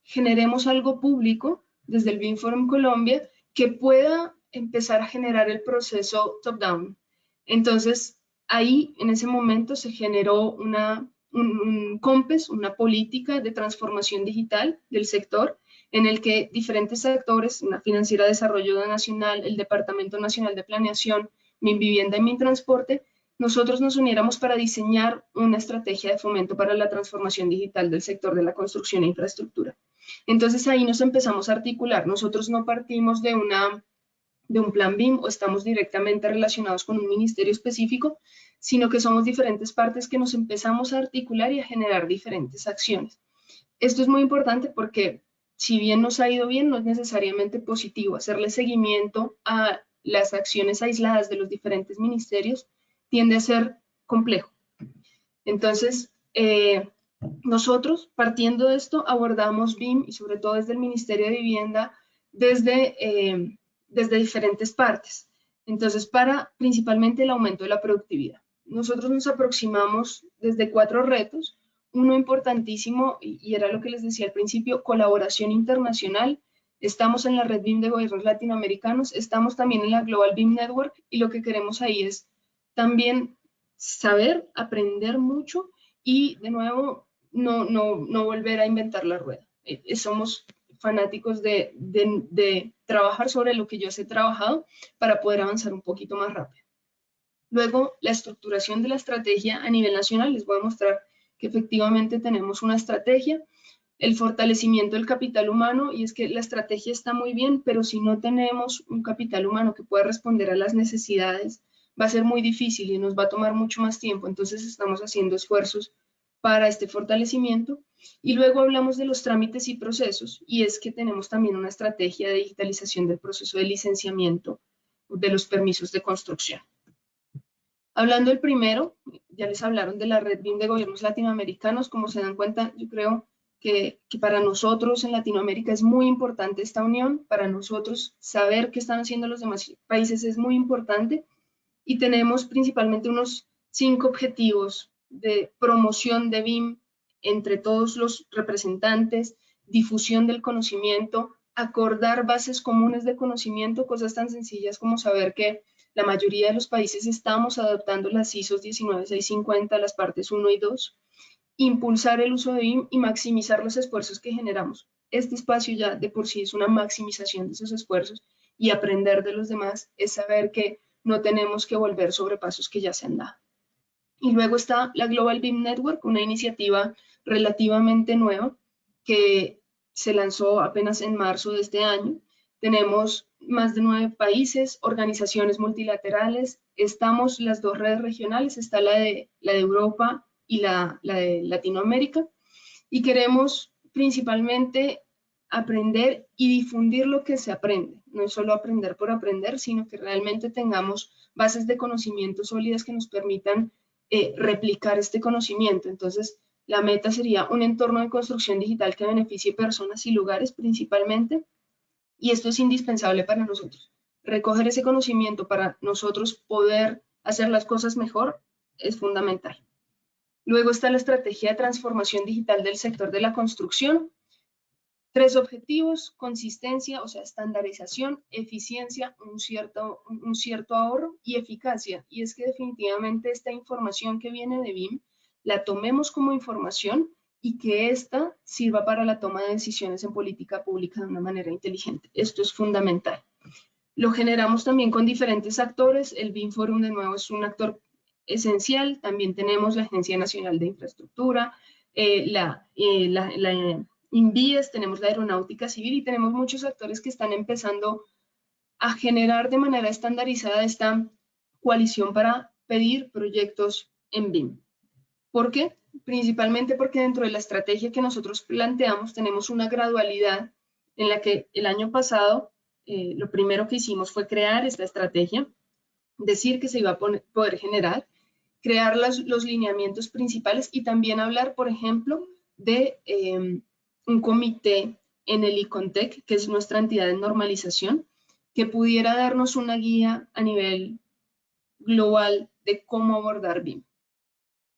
generemos algo público desde el BIM Forum Colombia que pueda empezar a generar el proceso top-down. Entonces, ahí en ese momento se generó un COMPES, una política de transformación digital del sector, en el que diferentes actores, una Financiera de Desarrollo Nacional, el Departamento Nacional de Planeación, Minvivienda y Mintransporte, nosotros nos uniéramos para diseñar una estrategia de fomento para la transformación digital del sector de la construcción e infraestructura. Entonces ahí nos empezamos a articular. Nosotros no partimos de un plan BIM o estamos directamente relacionados con un ministerio específico, sino que somos diferentes partes que nos empezamos a articular y a generar diferentes acciones. Esto es muy importante porque si bien nos ha ido bien, no es necesariamente positivo. Hacerle seguimiento a las acciones aisladas de los diferentes ministerios tiende a ser complejo. Entonces, nosotros, partiendo de esto, abordamos BIM y sobre todo desde el Ministerio de Vivienda, desde diferentes partes. Entonces, para principalmente el aumento de la productividad. Nosotros nos aproximamos desde 4 retos. Uno importantísimo, y era lo que les decía al principio, colaboración internacional. Estamos en la Red BIM de Gobiernos Latinoamericanos, estamos también en la Global BIM Network, y lo que queremos ahí es también saber, aprender mucho y, de nuevo, no volver a inventar la rueda. Somos fanáticos de trabajar sobre lo que yo he trabajado para poder avanzar un poquito más rápido. Luego, la estructuración de la estrategia a nivel nacional. Les voy a mostrar que efectivamente tenemos una estrategia. El fortalecimiento del capital humano, y es que la estrategia está muy bien, pero si no tenemos un capital humano que pueda responder a las necesidades, va a ser muy difícil y nos va a tomar mucho más tiempo. Entonces estamos haciendo esfuerzos para este fortalecimiento. Y luego hablamos de los trámites y procesos, y es que tenemos también una estrategia de digitalización del proceso de licenciamiento de los permisos de construcción. Hablando del primero, ya les hablaron de la Red BIM de Gobiernos Latinoamericanos. Como se dan cuenta, yo creo que para nosotros en Latinoamérica es muy importante esta unión. Para nosotros saber qué están haciendo los demás países es muy importante, y tenemos principalmente unos 5 objetivos de promoción de BIM entre todos los representantes, difusión del conocimiento, acordar bases comunes de conocimiento, cosas tan sencillas como saber que la mayoría de los países estamos adoptando las ISO 19650, las partes 1 y 2, impulsar el uso de BIM y maximizar los esfuerzos que generamos. Este espacio ya de por sí es una maximización de esos esfuerzos, y aprender de los demás es saber que no tenemos que volver sobre pasos que ya se han dado. Y luego está la Global BIM Network, una iniciativa relativamente nueva que se lanzó apenas en marzo de este año. Tenemos más de 9 países, organizaciones multilaterales. Estamos las 2 redes regionales, está la de Europa y la de Latinoamérica. Y queremos principalmente aprender y difundir lo que se aprende. No es solo aprender por aprender, sino que realmente tengamos bases de conocimiento sólidas que nos permitan replicar este conocimiento. Entonces, La meta sería un entorno de construcción digital que beneficie personas y lugares principalmente, y esto es indispensable para nosotros. Recoger ese conocimiento para nosotros poder hacer las cosas mejor es fundamental. Luego está la estrategia de transformación digital del sector de la construcción. 3 objetivos: consistencia, o sea, estandarización, eficiencia, un cierto ahorro, y eficacia. Y es que definitivamente esta información que viene de BIM la tomemos como información y que ésta sirva para la toma de decisiones en política pública de una manera inteligente. Esto es fundamental. Lo generamos también con diferentes actores. El BIM Forum, de nuevo, es un actor esencial. También tenemos la Agencia Nacional de Infraestructura, la INVIES, tenemos la Aeronáutica Civil, y tenemos muchos actores que están empezando a generar de manera estandarizada esta coalición para pedir proyectos en BIM. ¿Por qué? Principalmente porque dentro de la estrategia que nosotros planteamos tenemos una gradualidad en la que el año pasado lo primero que hicimos fue crear esta estrategia, decir que se iba a poder generar, crear los lineamientos principales y también hablar, por ejemplo, de un comité en el ICONTEC, que es nuestra entidad de normalización, que pudiera darnos una guía a nivel global de cómo abordar BIM.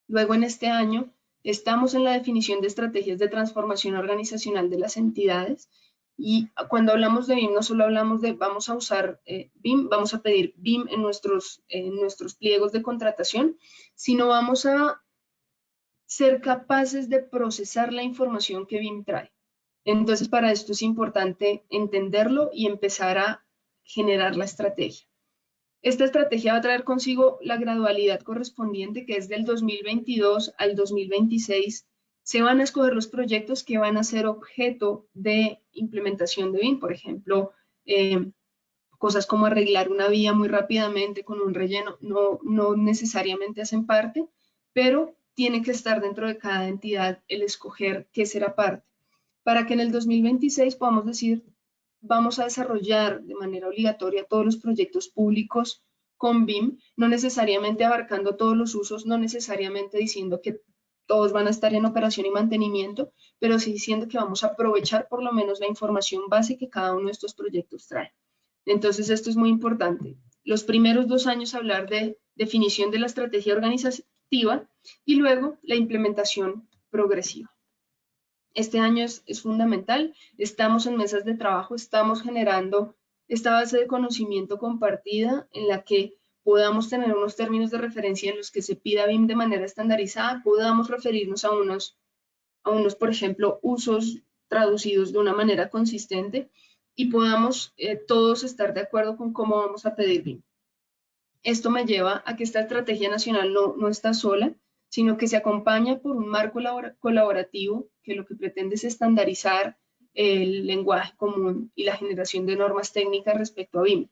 Luego, en este año, estamos en la definición de estrategias de transformación organizacional de las entidades, y cuando hablamos de BIM no solo hablamos de vamos a usar BIM, vamos a pedir BIM en nuestros pliegos de contratación, sino vamos a ser capaces de procesar la información que BIM trae. Entonces, para esto es importante entenderlo y empezar a generar la estrategia. Esta estrategia va a traer consigo la gradualidad correspondiente, que es del 2022 al 2026. Se van a escoger los proyectos que van a ser objeto de implementación de BIM, por ejemplo, cosas como arreglar una vía muy rápidamente con un relleno, no necesariamente hacen parte, pero tiene que estar dentro de cada entidad el escoger qué será parte, para que en el 2026 podamos decir, vamos a desarrollar de manera obligatoria todos los proyectos públicos con BIM, no necesariamente abarcando todos los usos, no necesariamente diciendo que todos van a estar en operación y mantenimiento, pero sí diciendo que vamos a aprovechar por lo menos la información base que cada uno de estos proyectos trae. Entonces, esto es muy importante. Los primeros 2 años hablar de definición de la estrategia organizativa y luego la implementación progresiva. Este año es fundamental, estamos en mesas de trabajo, estamos generando esta base de conocimiento compartida en la que podamos tener unos términos de referencia en los que se pida BIM de manera estandarizada, podamos referirnos a unos, por ejemplo, usos traducidos de una manera consistente y podamos todos estar de acuerdo con cómo vamos a pedir BIM. Esto me lleva a que esta estrategia nacional no está sola, sino que se acompaña por un marco colaborativo que lo que pretende es estandarizar el lenguaje común y la generación de normas técnicas respecto a BIM.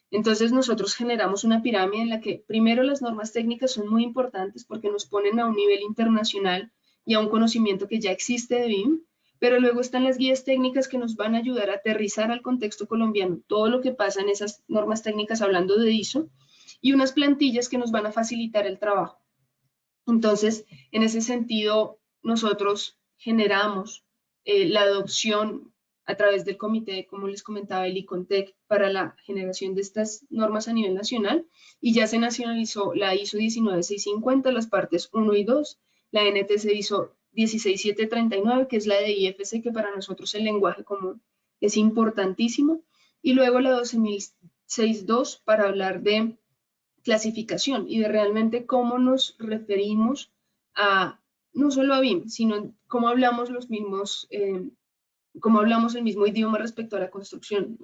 Entonces nosotros generamos una pirámide en la que primero las normas técnicas son muy importantes porque nos ponen a un nivel internacional y a un conocimiento que ya existe de BIM, pero luego están las guías técnicas que nos van a ayudar a aterrizar al contexto colombiano todo lo que pasa en esas normas técnicas hablando de ISO, y unas plantillas que nos van a facilitar el trabajo. Entonces, en ese sentido, nosotros generamos la adopción a través del comité, como les comentaba, el ICONTEC, para la generación de estas normas a nivel nacional, y ya se nacionalizó la ISO 19650, las partes 1 y 2, la NTC ISO 16739, que es la de IFC, que para nosotros el lenguaje común es importantísimo, y luego la 12062 para hablar de clasificación y de realmente cómo nos referimos a, no solo a BIM, sino cómo hablamos los mismos, cómo hablamos el mismo idioma respecto a la construcción.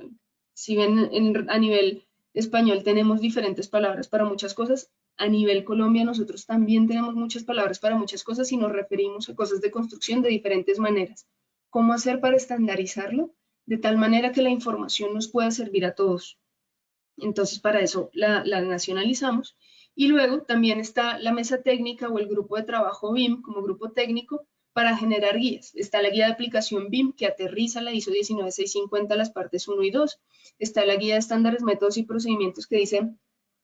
Si bien a nivel español tenemos diferentes palabras para muchas cosas, a nivel Colombia nosotros también tenemos muchas palabras para muchas cosas y nos referimos a cosas de construcción de diferentes maneras. ¿Cómo hacer para estandarizarlo? De tal manera que la información nos pueda servir a todos. Entonces, para eso la nacionalizamos. Y luego también está la mesa técnica o el grupo de trabajo BIM como grupo técnico para generar guías. Está la guía de aplicación BIM que aterriza la ISO 19650 las partes 1 y 2. Está la guía de estándares, métodos y procedimientos que dice,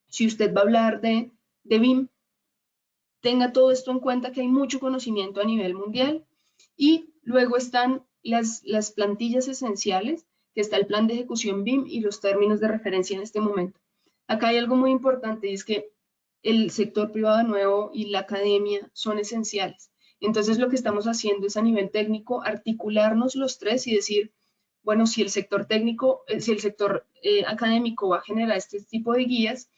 si usted va a hablar de BIM, tenga todo esto en cuenta, que hay mucho conocimiento a nivel mundial. Y luego están las plantillas esenciales, que está el plan de ejecución BIM y los términos de referencia en este momento. Acá hay algo muy importante, y es que el sector privado de nuevo y la academia son esenciales. Entonces lo que estamos haciendo es a nivel técnico articularnos los tres y decir, bueno, si el sector técnico, si el sector académico va a generar este tipo de guías,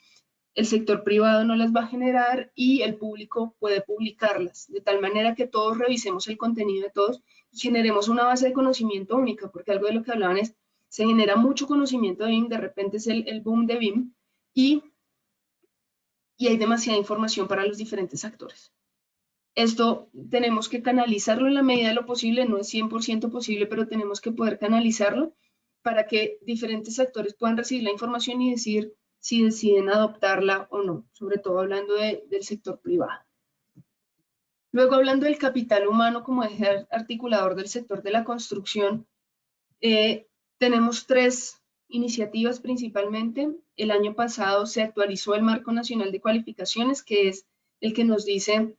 el sector privado no las va a generar y el público puede publicarlas, de tal manera que todos revisemos el contenido de todos y generemos una base de conocimiento única, porque algo de lo que hablaban es, se genera mucho conocimiento de BIM, de repente es el boom de BIM, y hay demasiada información para los diferentes actores. Esto tenemos que canalizarlo en la medida de lo posible, no es 100% posible, pero tenemos que poder canalizarlo para que diferentes actores puedan recibir la información y decir si deciden adoptarla o no, sobre todo hablando del sector privado. Luego, hablando del capital humano como eje articulador del sector de la construcción, tenemos 3 iniciativas principalmente. El año pasado se actualizó el Marco Nacional de Cualificaciones, que es el que nos dice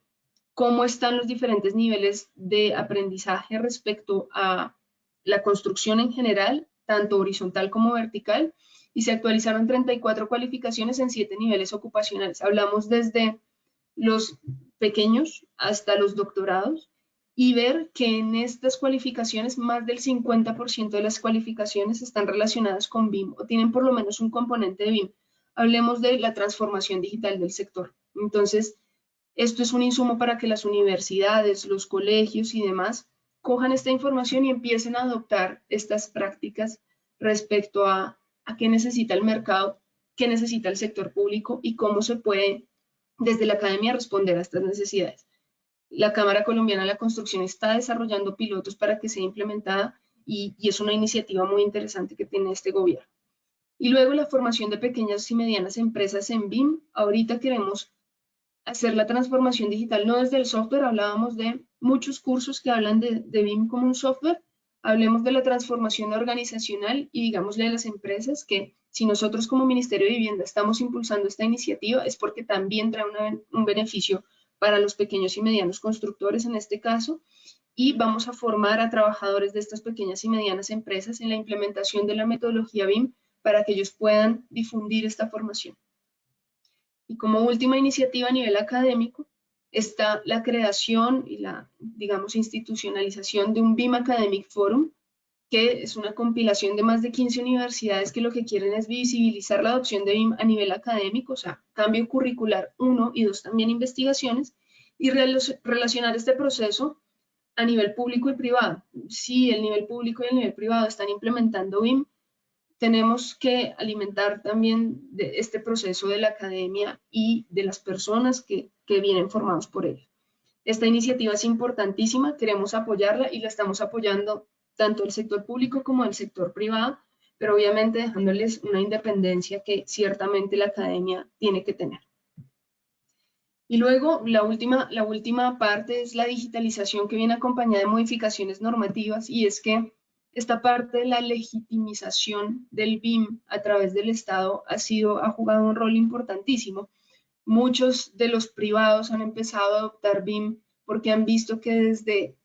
cómo están los diferentes niveles de aprendizaje respecto a la construcción en general, tanto horizontal como vertical, y se actualizaron 34 cualificaciones en 7 niveles ocupacionales. Hablamos desde los pequeños hasta los doctorados, y ver que en estas cualificaciones más del 50% de las cualificaciones están relacionadas con BIM o tienen por lo menos un componente de BIM. Hablemos de la transformación digital del sector. Entonces, esto es un insumo para que las universidades, los colegios y demás cojan esta información y empiecen a adoptar estas prácticas respecto a qué necesita el mercado, qué necesita el sector público y cómo se puede desde la academia responder a estas necesidades. La Cámara Colombiana de la Construcción está desarrollando pilotos para que sea implementada y es una iniciativa muy interesante que tiene este gobierno. Y luego la formación de pequeñas y medianas empresas en BIM. Ahorita queremos hacer la transformación digital, no desde el software, hablábamos de muchos cursos que hablan de BIM como un software, hablemos de la transformación organizacional y digámosle a las empresas que si nosotros como Ministerio de Vivienda estamos impulsando esta iniciativa es porque también trae un beneficio para los pequeños y medianos constructores en este caso, y vamos a formar a trabajadores de estas pequeñas y medianas empresas en la implementación de la metodología BIM para que ellos puedan difundir esta formación. Y como última iniciativa a nivel académico está la creación y la, digamos, institucionalización de un BIM Academic Forum, que es una compilación de más de 15 universidades que lo que quieren es visibilizar la adopción de BIM a nivel académico, o sea, cambio curricular 1 y 2 también investigaciones, y relacionar este proceso a nivel público y privado. Si el nivel público y el nivel privado están implementando BIM, tenemos que alimentar también de este proceso de la academia y de las personas que vienen formados por ello. Esta iniciativa es importantísima, queremos apoyarla y la estamos apoyando tanto el sector público como el sector privado, pero obviamente dejándoles una independencia que ciertamente la academia tiene que tener. Y luego la última parte es la digitalización que viene acompañada de modificaciones normativas, y es que esta parte de la legitimización del BIM a través del Estado ha jugado un rol importantísimo. Muchos de los privados han empezado a adoptar BIM porque han visto que desde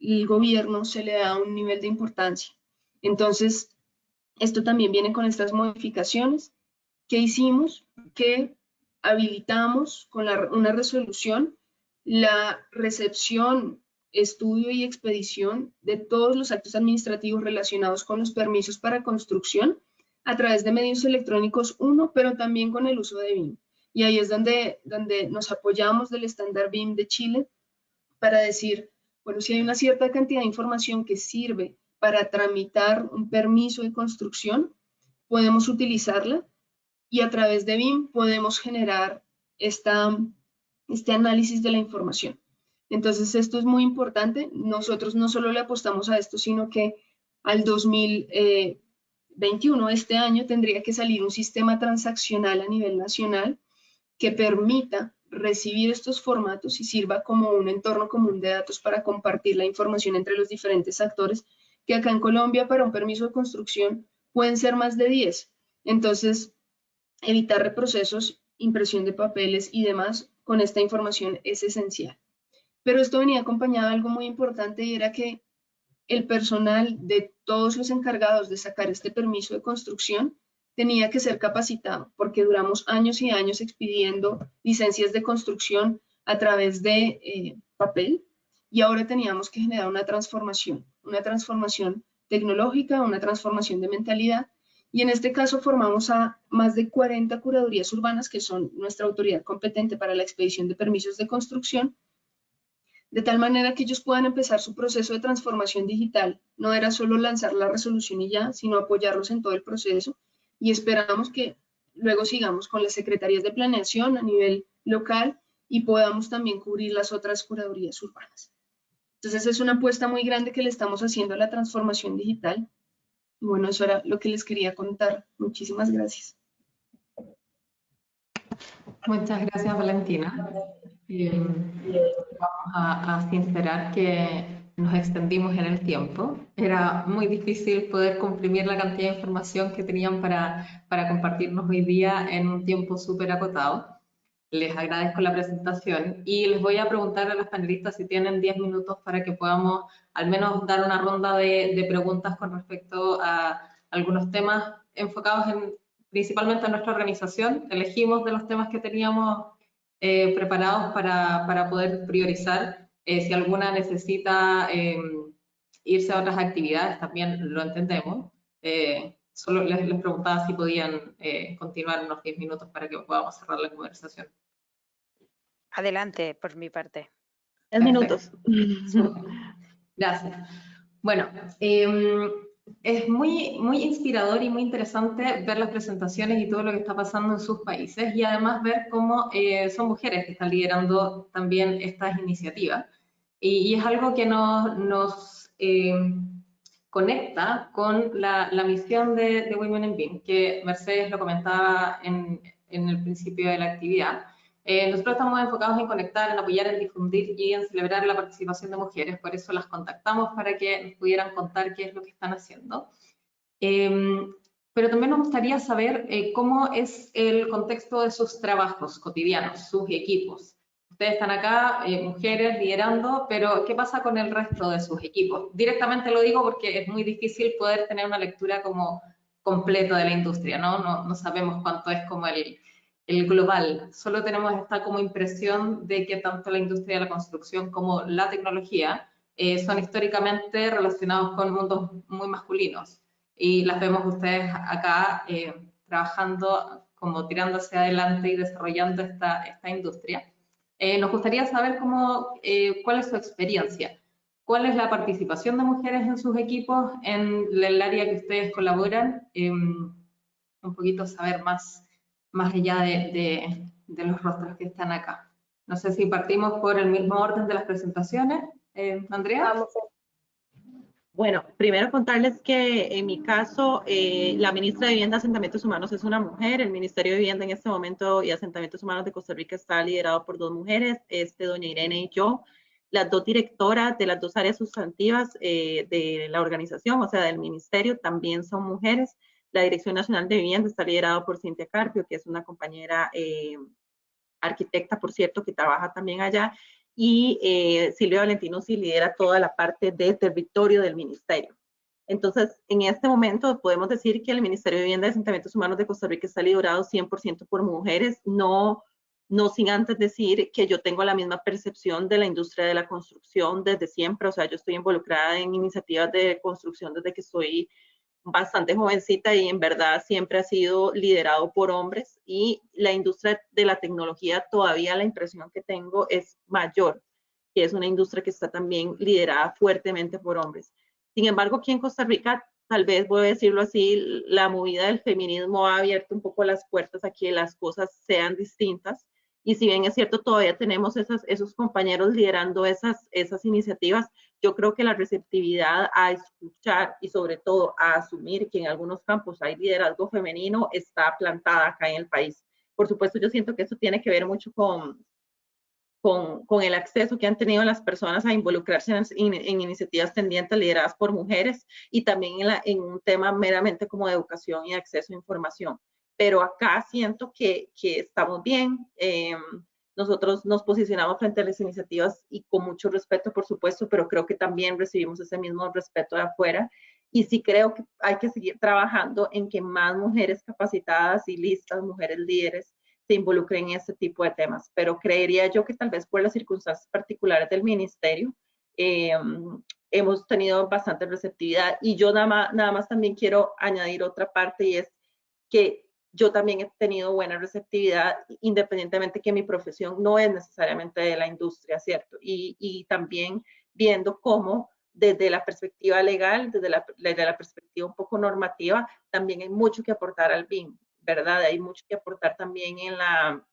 el gobierno se le da un nivel de importancia. Entonces, esto también viene con estas modificaciones que hicimos, que habilitamos con una resolución la recepción, estudio y expedición de todos los actos administrativos relacionados con los permisos para construcción a través de medios electrónicos pero también con el uso de BIM. Y ahí es donde nos apoyamos del estándar BIM de Chile para decir, bueno, si hay una cierta cantidad de información que sirve para tramitar un permiso de construcción, podemos utilizarla y a través de BIM podemos generar este análisis de la información. Entonces, esto es muy importante. Nosotros no solo le apostamos a esto, sino que al 2021, este año, tendría que salir un sistema transaccional a nivel nacional que permita recibir estos formatos y sirva como un entorno común de datos para compartir la información entre los diferentes actores, que acá en Colombia para un permiso de construcción pueden ser más de 10. Entonces, evitar reprocesos, impresión de papeles y demás con esta información es esencial. Pero esto venía acompañado de algo muy importante y era que el personal de todos los encargados de sacar este permiso de construcción tenía que ser capacitado, porque duramos años y años expidiendo licencias de construcción a través de papel, y ahora teníamos que generar una transformación tecnológica, una transformación de mentalidad, y en este caso formamos a más de 40 curadurías urbanas, que son nuestra autoridad competente para la expedición de permisos de construcción, de tal manera que ellos puedan empezar su proceso de transformación digital. No era solo lanzar la resolución y ya, sino apoyarlos en todo el proceso, y esperamos que luego sigamos con las secretarías de planeación a nivel local y podamos también cubrir las otras curadurías urbanas. Entonces es una apuesta muy grande que le estamos haciendo a la transformación digital. Y bueno, eso era lo que les quería contar. Muchísimas gracias. Muchas gracias, Valentina. Vamos a sincerar que nos extendimos en el tiempo. Era muy difícil poder comprimir la cantidad de información que tenían para compartirnos hoy día en un tiempo súper acotado. Les agradezco la presentación y les voy a preguntar a los panelistas si tienen 10 minutos para que podamos al menos dar una ronda de preguntas con respecto a algunos temas enfocados principalmente en nuestra organización. Elegimos de los temas que teníamos preparados para poder priorizar. Si alguna necesita irse a otras actividades, también lo entendemos. Solo les preguntaba si podían continuar unos 10 minutos para que podamos cerrar la conversación. Adelante, por mi parte. 10 minutos. Gracias. Bueno, es muy inspirador y muy interesante ver las presentaciones y todo lo que está pasando en sus países, y además ver cómo son mujeres que están liderando también estas iniciativas. Y es algo que nos conecta con la misión de Women in BIM, que Mercedes lo comentaba en el principio de la actividad. Nosotros estamos enfocados en conectar, en apoyar, en difundir y en celebrar la participación de mujeres. Por eso las contactamos para que nos pudieran contar qué es lo que están haciendo. Pero también nos gustaría saber cómo es el contexto de sus trabajos cotidianos, sus equipos. Ustedes están acá, mujeres, liderando, pero ¿qué pasa con el resto de sus equipos? Directamente lo digo porque es muy difícil poder tener una lectura como completa de la industria, ¿no? No sabemos cuánto es como el global. Solo tenemos esta como impresión de que tanto la industria de la construcción como la tecnología son históricamente relacionados con mundos muy masculinos. Y las vemos ustedes acá trabajando, como tirando hacia adelante y desarrollando esta industria. Nos gustaría saber cuál es su experiencia, cuál es la participación de mujeres en sus equipos en el área que ustedes colaboran, un poquito saber más allá de los rostros que están acá. No sé si partimos por el mismo orden de las presentaciones. Andrea. Vamos a... Bueno, primero contarles que en mi caso, la ministra de Vivienda y Asentamientos Humanos es una mujer. El Ministerio de Vivienda en este momento y Asentamientos Humanos de Costa Rica está liderado por 2 mujeres, doña Irene y yo. Las 2 directoras de las 2 áreas sustantivas de la organización, o sea, del ministerio, también son mujeres. La Dirección Nacional de Vivienda está liderada por Cintia Carpio, que es una compañera arquitecta, por cierto, que trabaja también allá. Y Silvia Valentino sí lidera toda la parte de territorio del ministerio. Entonces, en este momento podemos decir que el Ministerio de Vivienda y Asentamientos Humanos de Costa Rica está liderado 100% por mujeres, no sin antes decir que yo tengo la misma percepción de la industria de la construcción desde siempre. O sea, yo estoy involucrada en iniciativas de construcción desde que soy bastante jovencita, y en verdad siempre ha sido liderado por hombres, y la industria de la tecnología todavía la impresión que tengo es mayor, que es una industria que está también liderada fuertemente por hombres. Sin embargo, aquí en Costa Rica, tal vez voy a decirlo así, la movida del feminismo ha abierto un poco las puertas a que las cosas sean distintas, y si bien es cierto, todavía tenemos esos compañeros liderando esas iniciativas, yo creo que la receptividad a escuchar y sobre todo a asumir que en algunos campos hay liderazgo femenino está plantada acá en el país. Por supuesto, yo siento que eso tiene que ver mucho con el acceso que han tenido las personas a involucrarse en iniciativas tendientes lideradas por mujeres, y también en un tema meramente como de educación y acceso a información. Pero acá siento que estamos bien. nosotros nos posicionamos frente a las iniciativas y con mucho respeto, por supuesto, pero creo que también recibimos ese mismo respeto de afuera. Y sí creo que hay que seguir trabajando en que más mujeres capacitadas y listas, mujeres líderes, se involucren en este tipo de temas. Pero creería yo que tal vez por las circunstancias particulares del ministerio, hemos tenido bastante receptividad. Y yo nada más también quiero añadir otra parte, y es que yo también he tenido buena receptividad, independientemente que mi profesión no es necesariamente de la industria, ¿cierto? Y también viendo cómo desde la perspectiva legal, desde la perspectiva un poco normativa, también hay mucho que aportar al BIM, ¿verdad? Hay mucho que aportar también en la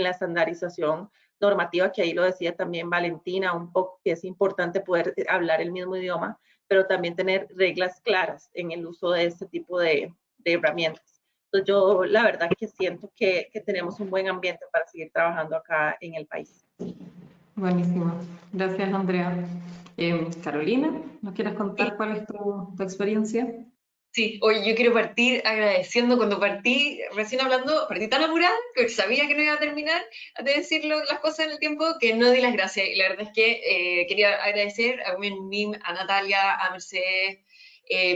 estandarización normativa, que ahí lo decía también Valentina, un poco que es importante poder hablar el mismo idioma, pero también tener reglas claras en el uso de este tipo de herramientas. Entonces yo la verdad que siento que tenemos un buen ambiente para seguir trabajando acá en el país. Buenísimo. Gracias, Andrea. Carolina, ¿nos quieres contar cuál es tu experiencia? Sí, hoy yo quiero partir agradeciendo. Cuando partí, recién hablando, partí tan apurada que sabía que no iba a terminar de decir las cosas en el tiempo que no di las gracias. Y la verdad es que quería agradecer a Mim, a Natalia, a Mercedes,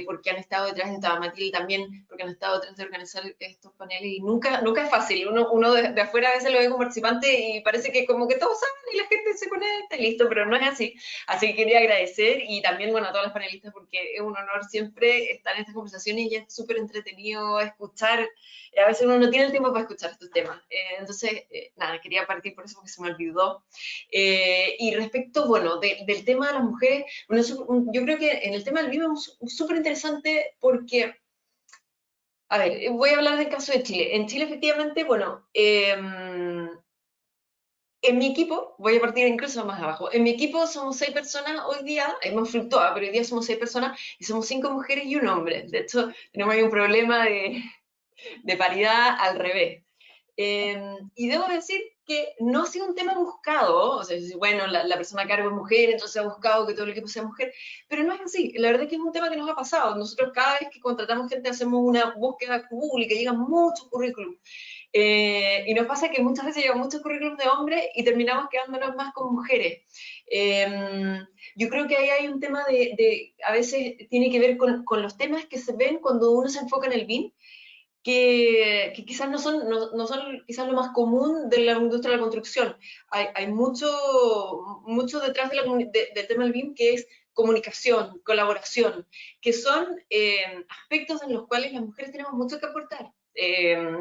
porque han estado detrás, estaba Matilde también, porque han estado detrás de organizar estos paneles. Y nunca es fácil. Uno de afuera a veces lo ve como participante y parece que como que todos saben y la gente se conecta y listo, pero no es así. Así que quería agradecer y también, bueno, a todas las panelistas, porque es un honor siempre estar en estas conversaciones y es súper entretenido escuchar. A veces uno no tiene el tiempo para escuchar estos temas. Entonces, nada, quería partir por eso porque se me olvidó. Y respecto, bueno, del tema de las mujeres, bueno, yo creo que en el tema del vivo es súper interesante porque, a ver, voy a hablar del caso de Chile. En Chile, efectivamente, bueno, en mi equipo, voy a partir incluso más abajo, en mi equipo somos 6 personas hoy día, hemos fluctuado, pero hoy día somos 6 personas y somos 5 mujeres y un hombre. De hecho, tenemos ahí un problema de paridad al revés. Y debo decir que no ha sido un tema buscado, o sea, bueno, la persona a cargo es mujer, entonces ha buscado que todo el equipo sea mujer, pero no es así. La verdad es que es un tema que nos ha pasado. Nosotros cada vez que contratamos gente hacemos una búsqueda pública, llegan muchos currículums. Y nos pasa que muchas veces llegan muchos currículums de hombres y terminamos quedándonos más con mujeres. Yo creo que ahí hay un tema a veces tiene que ver con los temas que se ven cuando uno se enfoca en el BIM, que quizás no son quizás lo más común de la industria de la construcción. Hay mucho detrás del tema del BIM que es comunicación, colaboración, que son aspectos en los cuales las mujeres tenemos mucho que aportar.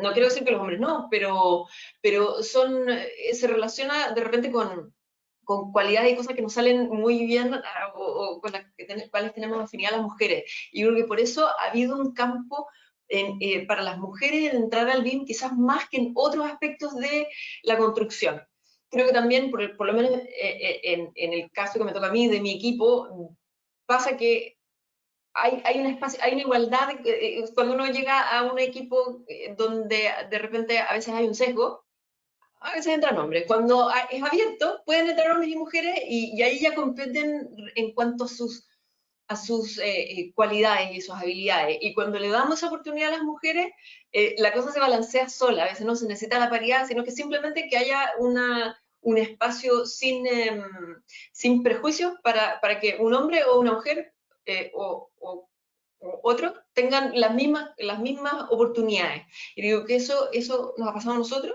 No quiero decir que los hombres no, pero se relaciona de repente con cualidades y cosas que nos salen muy bien o con las cuales tenemos afinidad las mujeres. Y yo creo que por eso ha habido un campo para las mujeres en entrar al BIM quizás más que en otros aspectos de la construcción. Creo que también, por lo menos en el caso que me toca a mí, de mi equipo, pasa que hay una igualdad. Cuando uno llega a un equipo donde de repente a veces hay un sesgo, a veces entran hombres. Cuando es abierto, pueden entrar hombres y mujeres y ahí ya competen en cuanto a sus cualidades y sus habilidades. Y cuando le damos esa oportunidad a las mujeres, la cosa se balancea sola. A veces no se necesita la paridad, sino que simplemente que haya un espacio sin prejuicios para que un hombre o una mujer o otro tengan las mismas oportunidades. Y digo que eso nos ha pasado a nosotros.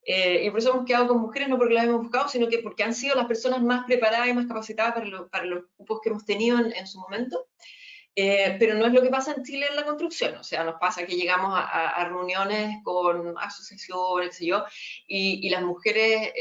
Y por eso hemos quedado con mujeres, no porque las hemos buscado, sino que porque han sido las personas más preparadas y más capacitadas para los grupos que hemos tenido en su momento. Pero no es lo que pasa en Chile en la construcción. O sea, nos pasa que llegamos a reuniones con asociaciones, qué sé yo, y las mujeres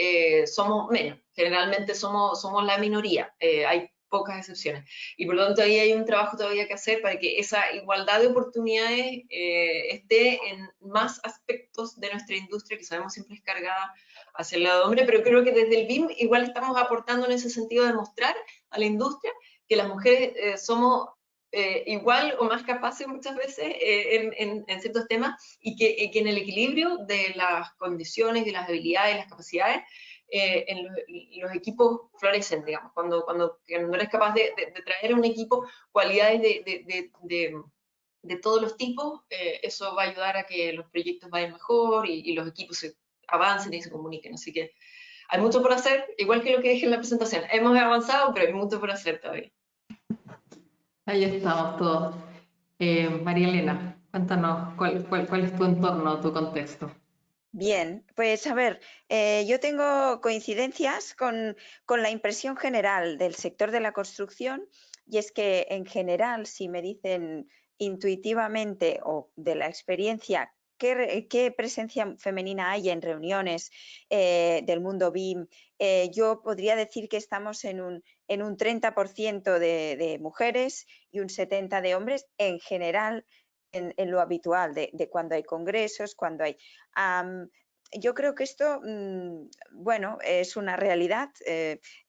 somos menos. Generalmente somos la minoría. Hay pocas excepciones. Y por lo tanto ahí hay un trabajo todavía que hacer para que esa igualdad de oportunidades esté en más aspectos de nuestra industria, que sabemos siempre es cargada hacia el lado de hombre, pero creo que desde el BIM igual estamos aportando en ese sentido de mostrar a la industria que las mujeres somos igual o más capaces muchas veces en ciertos temas y que en el equilibrio de las condiciones, de las habilidades, de las capacidades, en los equipos florecen, digamos, cuando no eres capaz de traer a un equipo cualidades de todos los tipos, eso va a ayudar a que los proyectos vayan mejor y los equipos avancen y se comuniquen. Así que hay mucho por hacer, igual que lo que dije en la presentación. Hemos avanzado, pero hay mucho por hacer todavía. Ahí estamos todos. María Elena, cuéntanos cuál es tu entorno, tu contexto. Bien, pues a ver, yo tengo coincidencias con la impresión general del sector de la construcción, y es que en general, si me dicen intuitivamente o de la experiencia qué presencia femenina hay en reuniones del mundo BIM, yo podría decir que estamos en un 30% de mujeres y un 70% de hombres en general. En lo habitual de cuando hay congresos, cuando hay... yo creo que esto, bueno, es una realidad.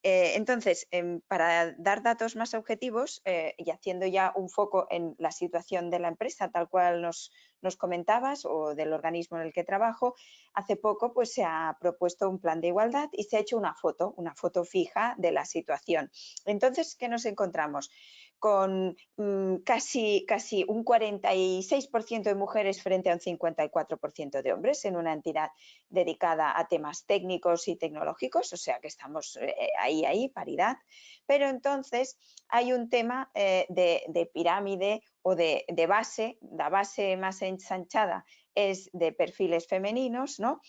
Entonces, para dar datos más objetivos y haciendo ya un foco en la situación de la empresa, tal cual nos comentabas, o del organismo en el que trabajo, hace poco pues, se ha propuesto un plan de igualdad y se ha hecho una foto fija de la situación. Entonces, ¿qué nos encontramos? Con casi un 46% de mujeres frente a un 54% de hombres en una entidad dedicada a temas técnicos y tecnológicos, o sea que estamos ahí, paridad. Pero entonces hay un tema de pirámide o de base. La base más ensanchada es de perfiles femeninos, ¿no?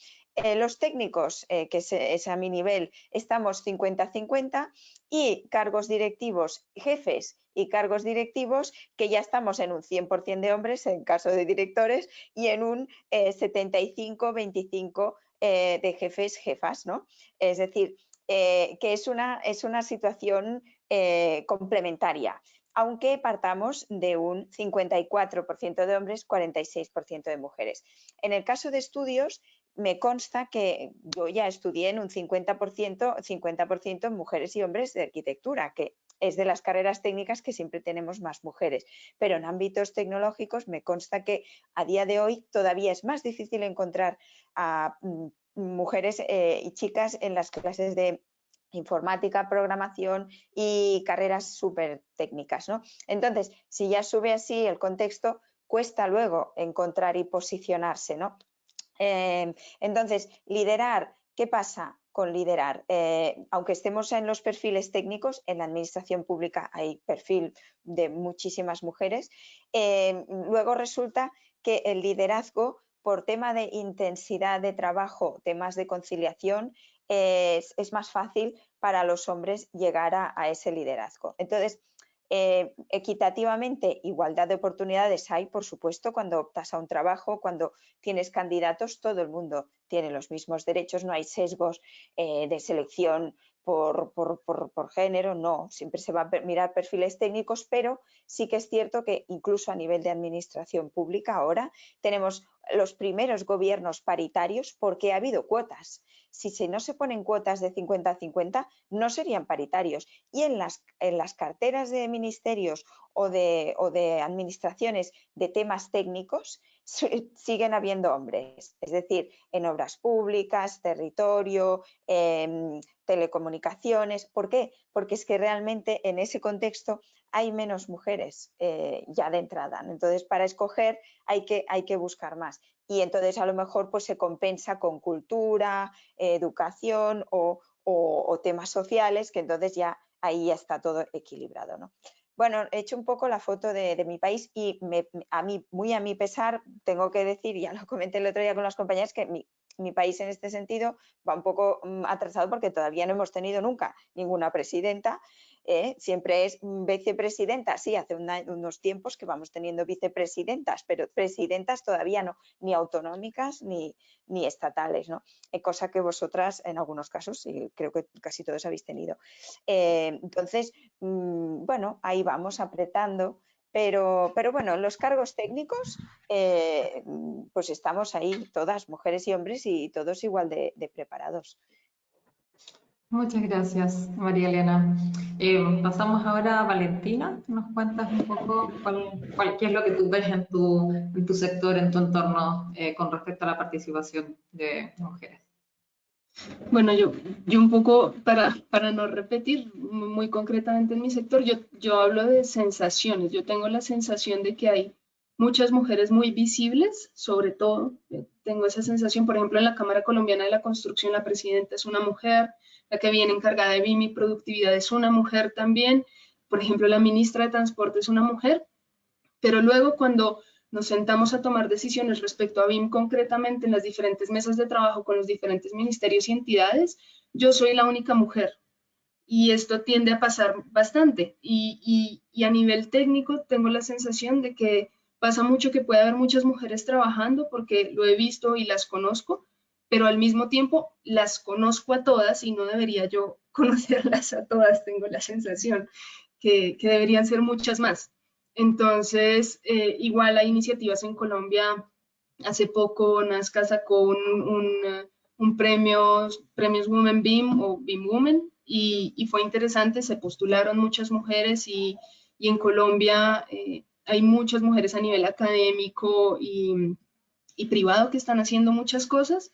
Los técnicos, que es a mi nivel, estamos 50-50, y cargos directivos, jefes y cargos directivos, que ya estamos en un 100% de hombres en caso de directores y en un 75-25 de jefes, jefas, ¿no? Es decir, que es una situación complementaria, aunque partamos de un 54% de hombres, 46% de mujeres. En el caso de estudios, me consta que yo ya estudié en un 50% mujeres y hombres de arquitectura, que es de las carreras técnicas que siempre tenemos más mujeres, pero en ámbitos tecnológicos me consta que a día de hoy todavía es más difícil encontrar a mujeres y chicas en las clases de informática, programación y carreras súper técnicas, ¿no? Entonces, si ya sube así el contexto, cuesta luego encontrar y posicionarse, ¿no? Entonces, liderar, ¿qué pasa con liderar? Aunque estemos en los perfiles técnicos, en la administración pública hay perfil de muchísimas mujeres, luego resulta que el liderazgo, por tema de intensidad de trabajo, temas de conciliación, es más fácil para los hombres llegar a ese liderazgo. Entonces, equitativamente, igualdad de oportunidades hay, por supuesto, cuando optas a un trabajo, cuando tienes candidatos, todo el mundo tiene los mismos derechos, no hay sesgos de selección por género, no, siempre se va a mirar perfiles técnicos, pero sí que es cierto que incluso a nivel de administración pública ahora tenemos los primeros gobiernos paritarios porque ha habido cuotas. Si no se ponen cuotas de 50-50, no serían paritarios. Y en las carteras de ministerios o de administraciones de temas técnicos siguen habiendo hombres. Es decir, en obras públicas, territorio, telecomunicaciones. ¿Por qué? Porque es que realmente en ese contexto hay menos mujeres ya de entrada. Entonces, para escoger hay que buscar más. Y entonces a lo mejor pues se compensa con cultura, educación o temas sociales, que entonces ya ahí ya está todo equilibrado, ¿no? Bueno, he hecho un poco la foto de mi país y muy a mi pesar tengo que decir, ya lo comenté el otro día con las compañeras, que mi país en este sentido va un poco atrasado porque todavía no hemos tenido nunca ninguna presidenta. Siempre es vicepresidenta, sí, hace unos tiempos que vamos teniendo vicepresidentas, pero presidentas todavía no, ni autonómicas ni estatales, ¿no? Cosa que vosotras en algunos casos, y creo que casi todos habéis tenido. Entonces, bueno, ahí vamos apretando, pero bueno, los cargos técnicos, pues estamos ahí todas, mujeres y hombres, y todos igual de preparados. Muchas gracias, María Elena. Pasamos ahora a Valentina. ¿Nos cuentas un poco qué es lo que tú ves en tu sector, en tu entorno, con respecto a la participación de mujeres? Bueno, yo un poco, para no repetir muy concretamente en mi sector, yo hablo de sensaciones. Yo tengo la sensación de que hay muchas mujeres muy visibles, sobre todo, tengo esa sensación. Por ejemplo, en la Cámara Colombiana de la Construcción, la presidenta es una mujer, la que viene encargada de BIM y productividad es una mujer también. Por ejemplo, la ministra de Transporte es una mujer, pero luego cuando nos sentamos a tomar decisiones respecto a BIM concretamente en las diferentes mesas de trabajo con los diferentes ministerios y entidades, yo soy la única mujer. Y esto tiende a pasar bastante. Y a nivel técnico tengo la sensación de que pasa mucho que puede haber muchas mujeres trabajando porque lo he visto y las conozco, pero al mismo tiempo las conozco a todas y no debería yo conocerlas a todas, tengo la sensación que deberían ser muchas más. Entonces, igual hay iniciativas en Colombia. Hace poco Nazca sacó un premios Women BIM o BIM Women y fue interesante, se postularon muchas mujeres y en Colombia hay muchas mujeres a nivel académico y privado que están haciendo muchas cosas,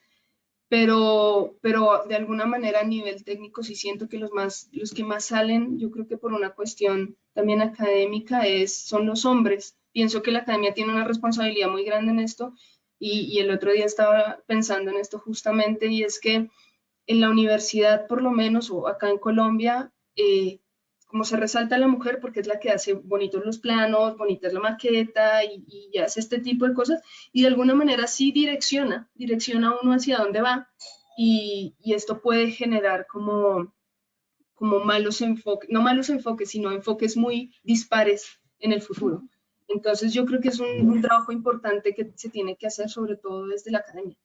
pero de alguna manera a nivel técnico sí siento que los que más salen, yo creo que por una cuestión también académica, son los hombres. Pienso que la academia tiene una responsabilidad muy grande en esto y el otro día estaba pensando en esto justamente, y es que en la universidad, por lo menos, o acá en Colombia, como se resalta a la mujer porque es la que hace bonitos los planos, bonita es la maqueta y hace este tipo de cosas, y de alguna manera sí direcciona a uno hacia dónde va, y esto puede generar como malos enfoques, no malos enfoques, sino enfoques muy dispares en el futuro. Entonces yo creo que es un trabajo importante que se tiene que hacer, sobre todo desde la academia.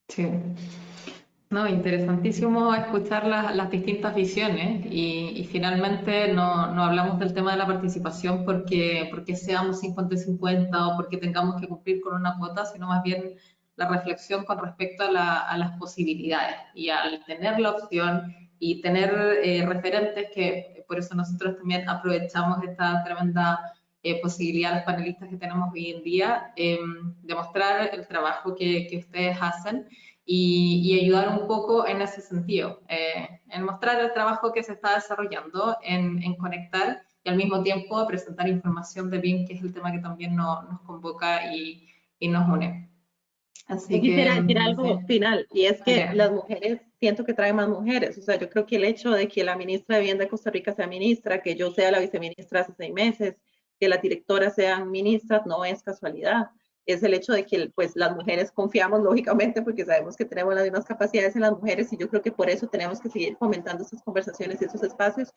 Sí. No, interesantísimo escuchar las distintas visiones y finalmente no hablamos del tema de la participación porque seamos 50-50 o porque tengamos que cumplir con una cuota, sino más bien la reflexión con respecto a las posibilidades, y al tener la opción y tener referentes, que por eso nosotros también aprovechamos esta tremenda posibilidad, los panelistas que tenemos hoy en día, de mostrar el trabajo que ustedes hacen y ayudar un poco en ese sentido, en mostrar el trabajo que se está desarrollando, en conectar y al mismo tiempo presentar información de BIM, que es el tema que también nos convoca y nos une. Así yo quisiera decir que, algo sí. final, y es que Vale. las mujeres, siento que traen más mujeres. O sea, yo creo que el hecho de que la ministra de Vivienda de Costa Rica sea ministra, que yo sea la viceministra hace 6 meses, que las directoras sean ministras, no es casualidad. Es el hecho de que pues, las mujeres confiamos, lógicamente, porque sabemos que tenemos las mismas capacidades en las mujeres, y yo creo que por eso tenemos que seguir fomentando estas conversaciones y estos espacios.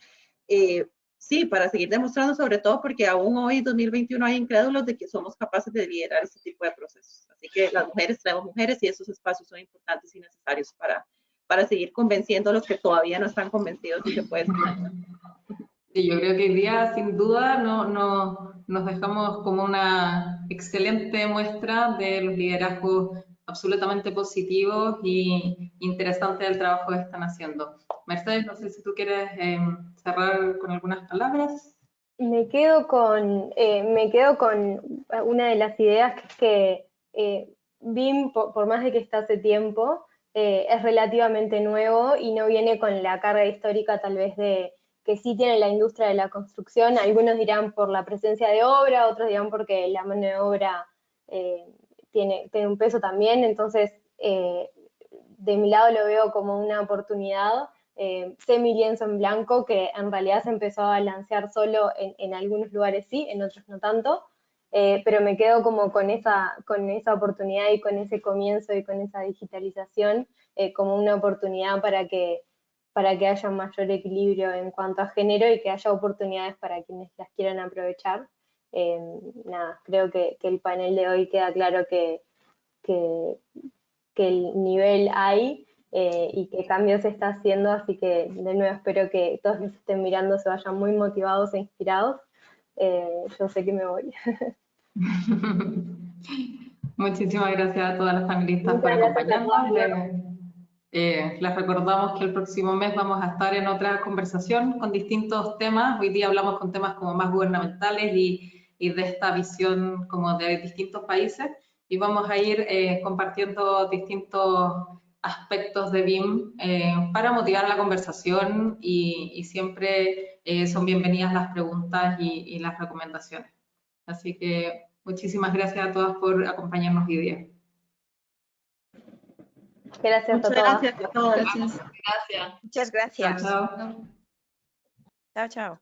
Sí, para seguir demostrando, sobre todo porque aún hoy, 2021, hay incrédulos de que somos capaces de liderar este tipo de procesos. Así que las mujeres traemos mujeres, y esos espacios son importantes y necesarios para seguir convenciendo a los que todavía no están convencidos de que puede ser. Sí, yo creo que hoy día, sin duda, nos dejamos como una excelente muestra de los liderazgos absolutamente positivos y interesantes del trabajo que están haciendo. Mercedes, no sé si tú quieres cerrar con algunas palabras. Me quedo con una de las ideas, que es que BIM, por más de que está hace tiempo, es relativamente nuevo y no viene con la carga histórica tal vez que sí tiene la industria de la construcción. Algunos dirán por la presencia de obra, otros dirán porque la mano de obra tiene un peso también. Entonces, de mi lado lo veo como una oportunidad semi-lienzo en blanco, que en realidad se empezó a balancear solo en algunos lugares sí, en otros no tanto, pero me quedo como con esa oportunidad y con ese comienzo y con esa digitalización como una oportunidad para que haya un mayor equilibrio en cuanto a género y que haya oportunidades para quienes las quieran aprovechar. Nada, creo que el panel de hoy queda claro que el nivel hay y qué cambio se está haciendo, así que de nuevo espero que todos los que estén mirando se vayan muy motivados e inspirados. Yo sé que me voy. Muchísimas gracias a todas las panelistas por Muchas gracias a acompañarnos. todos. Les recordamos que el próximo mes vamos a estar en otra conversación con distintos temas. Hoy día hablamos con temas como más gubernamentales y de esta visión como de distintos países, y vamos a ir compartiendo distintos aspectos de BIM para motivar la conversación, y siempre son bienvenidas las preguntas y las recomendaciones. Así que muchísimas gracias a todas por acompañarnos hoy día. Gracias Muchas a todas. gracias a todos. Gracias. Gracias. Muchas gracias. Chao, chao. Chao, chao.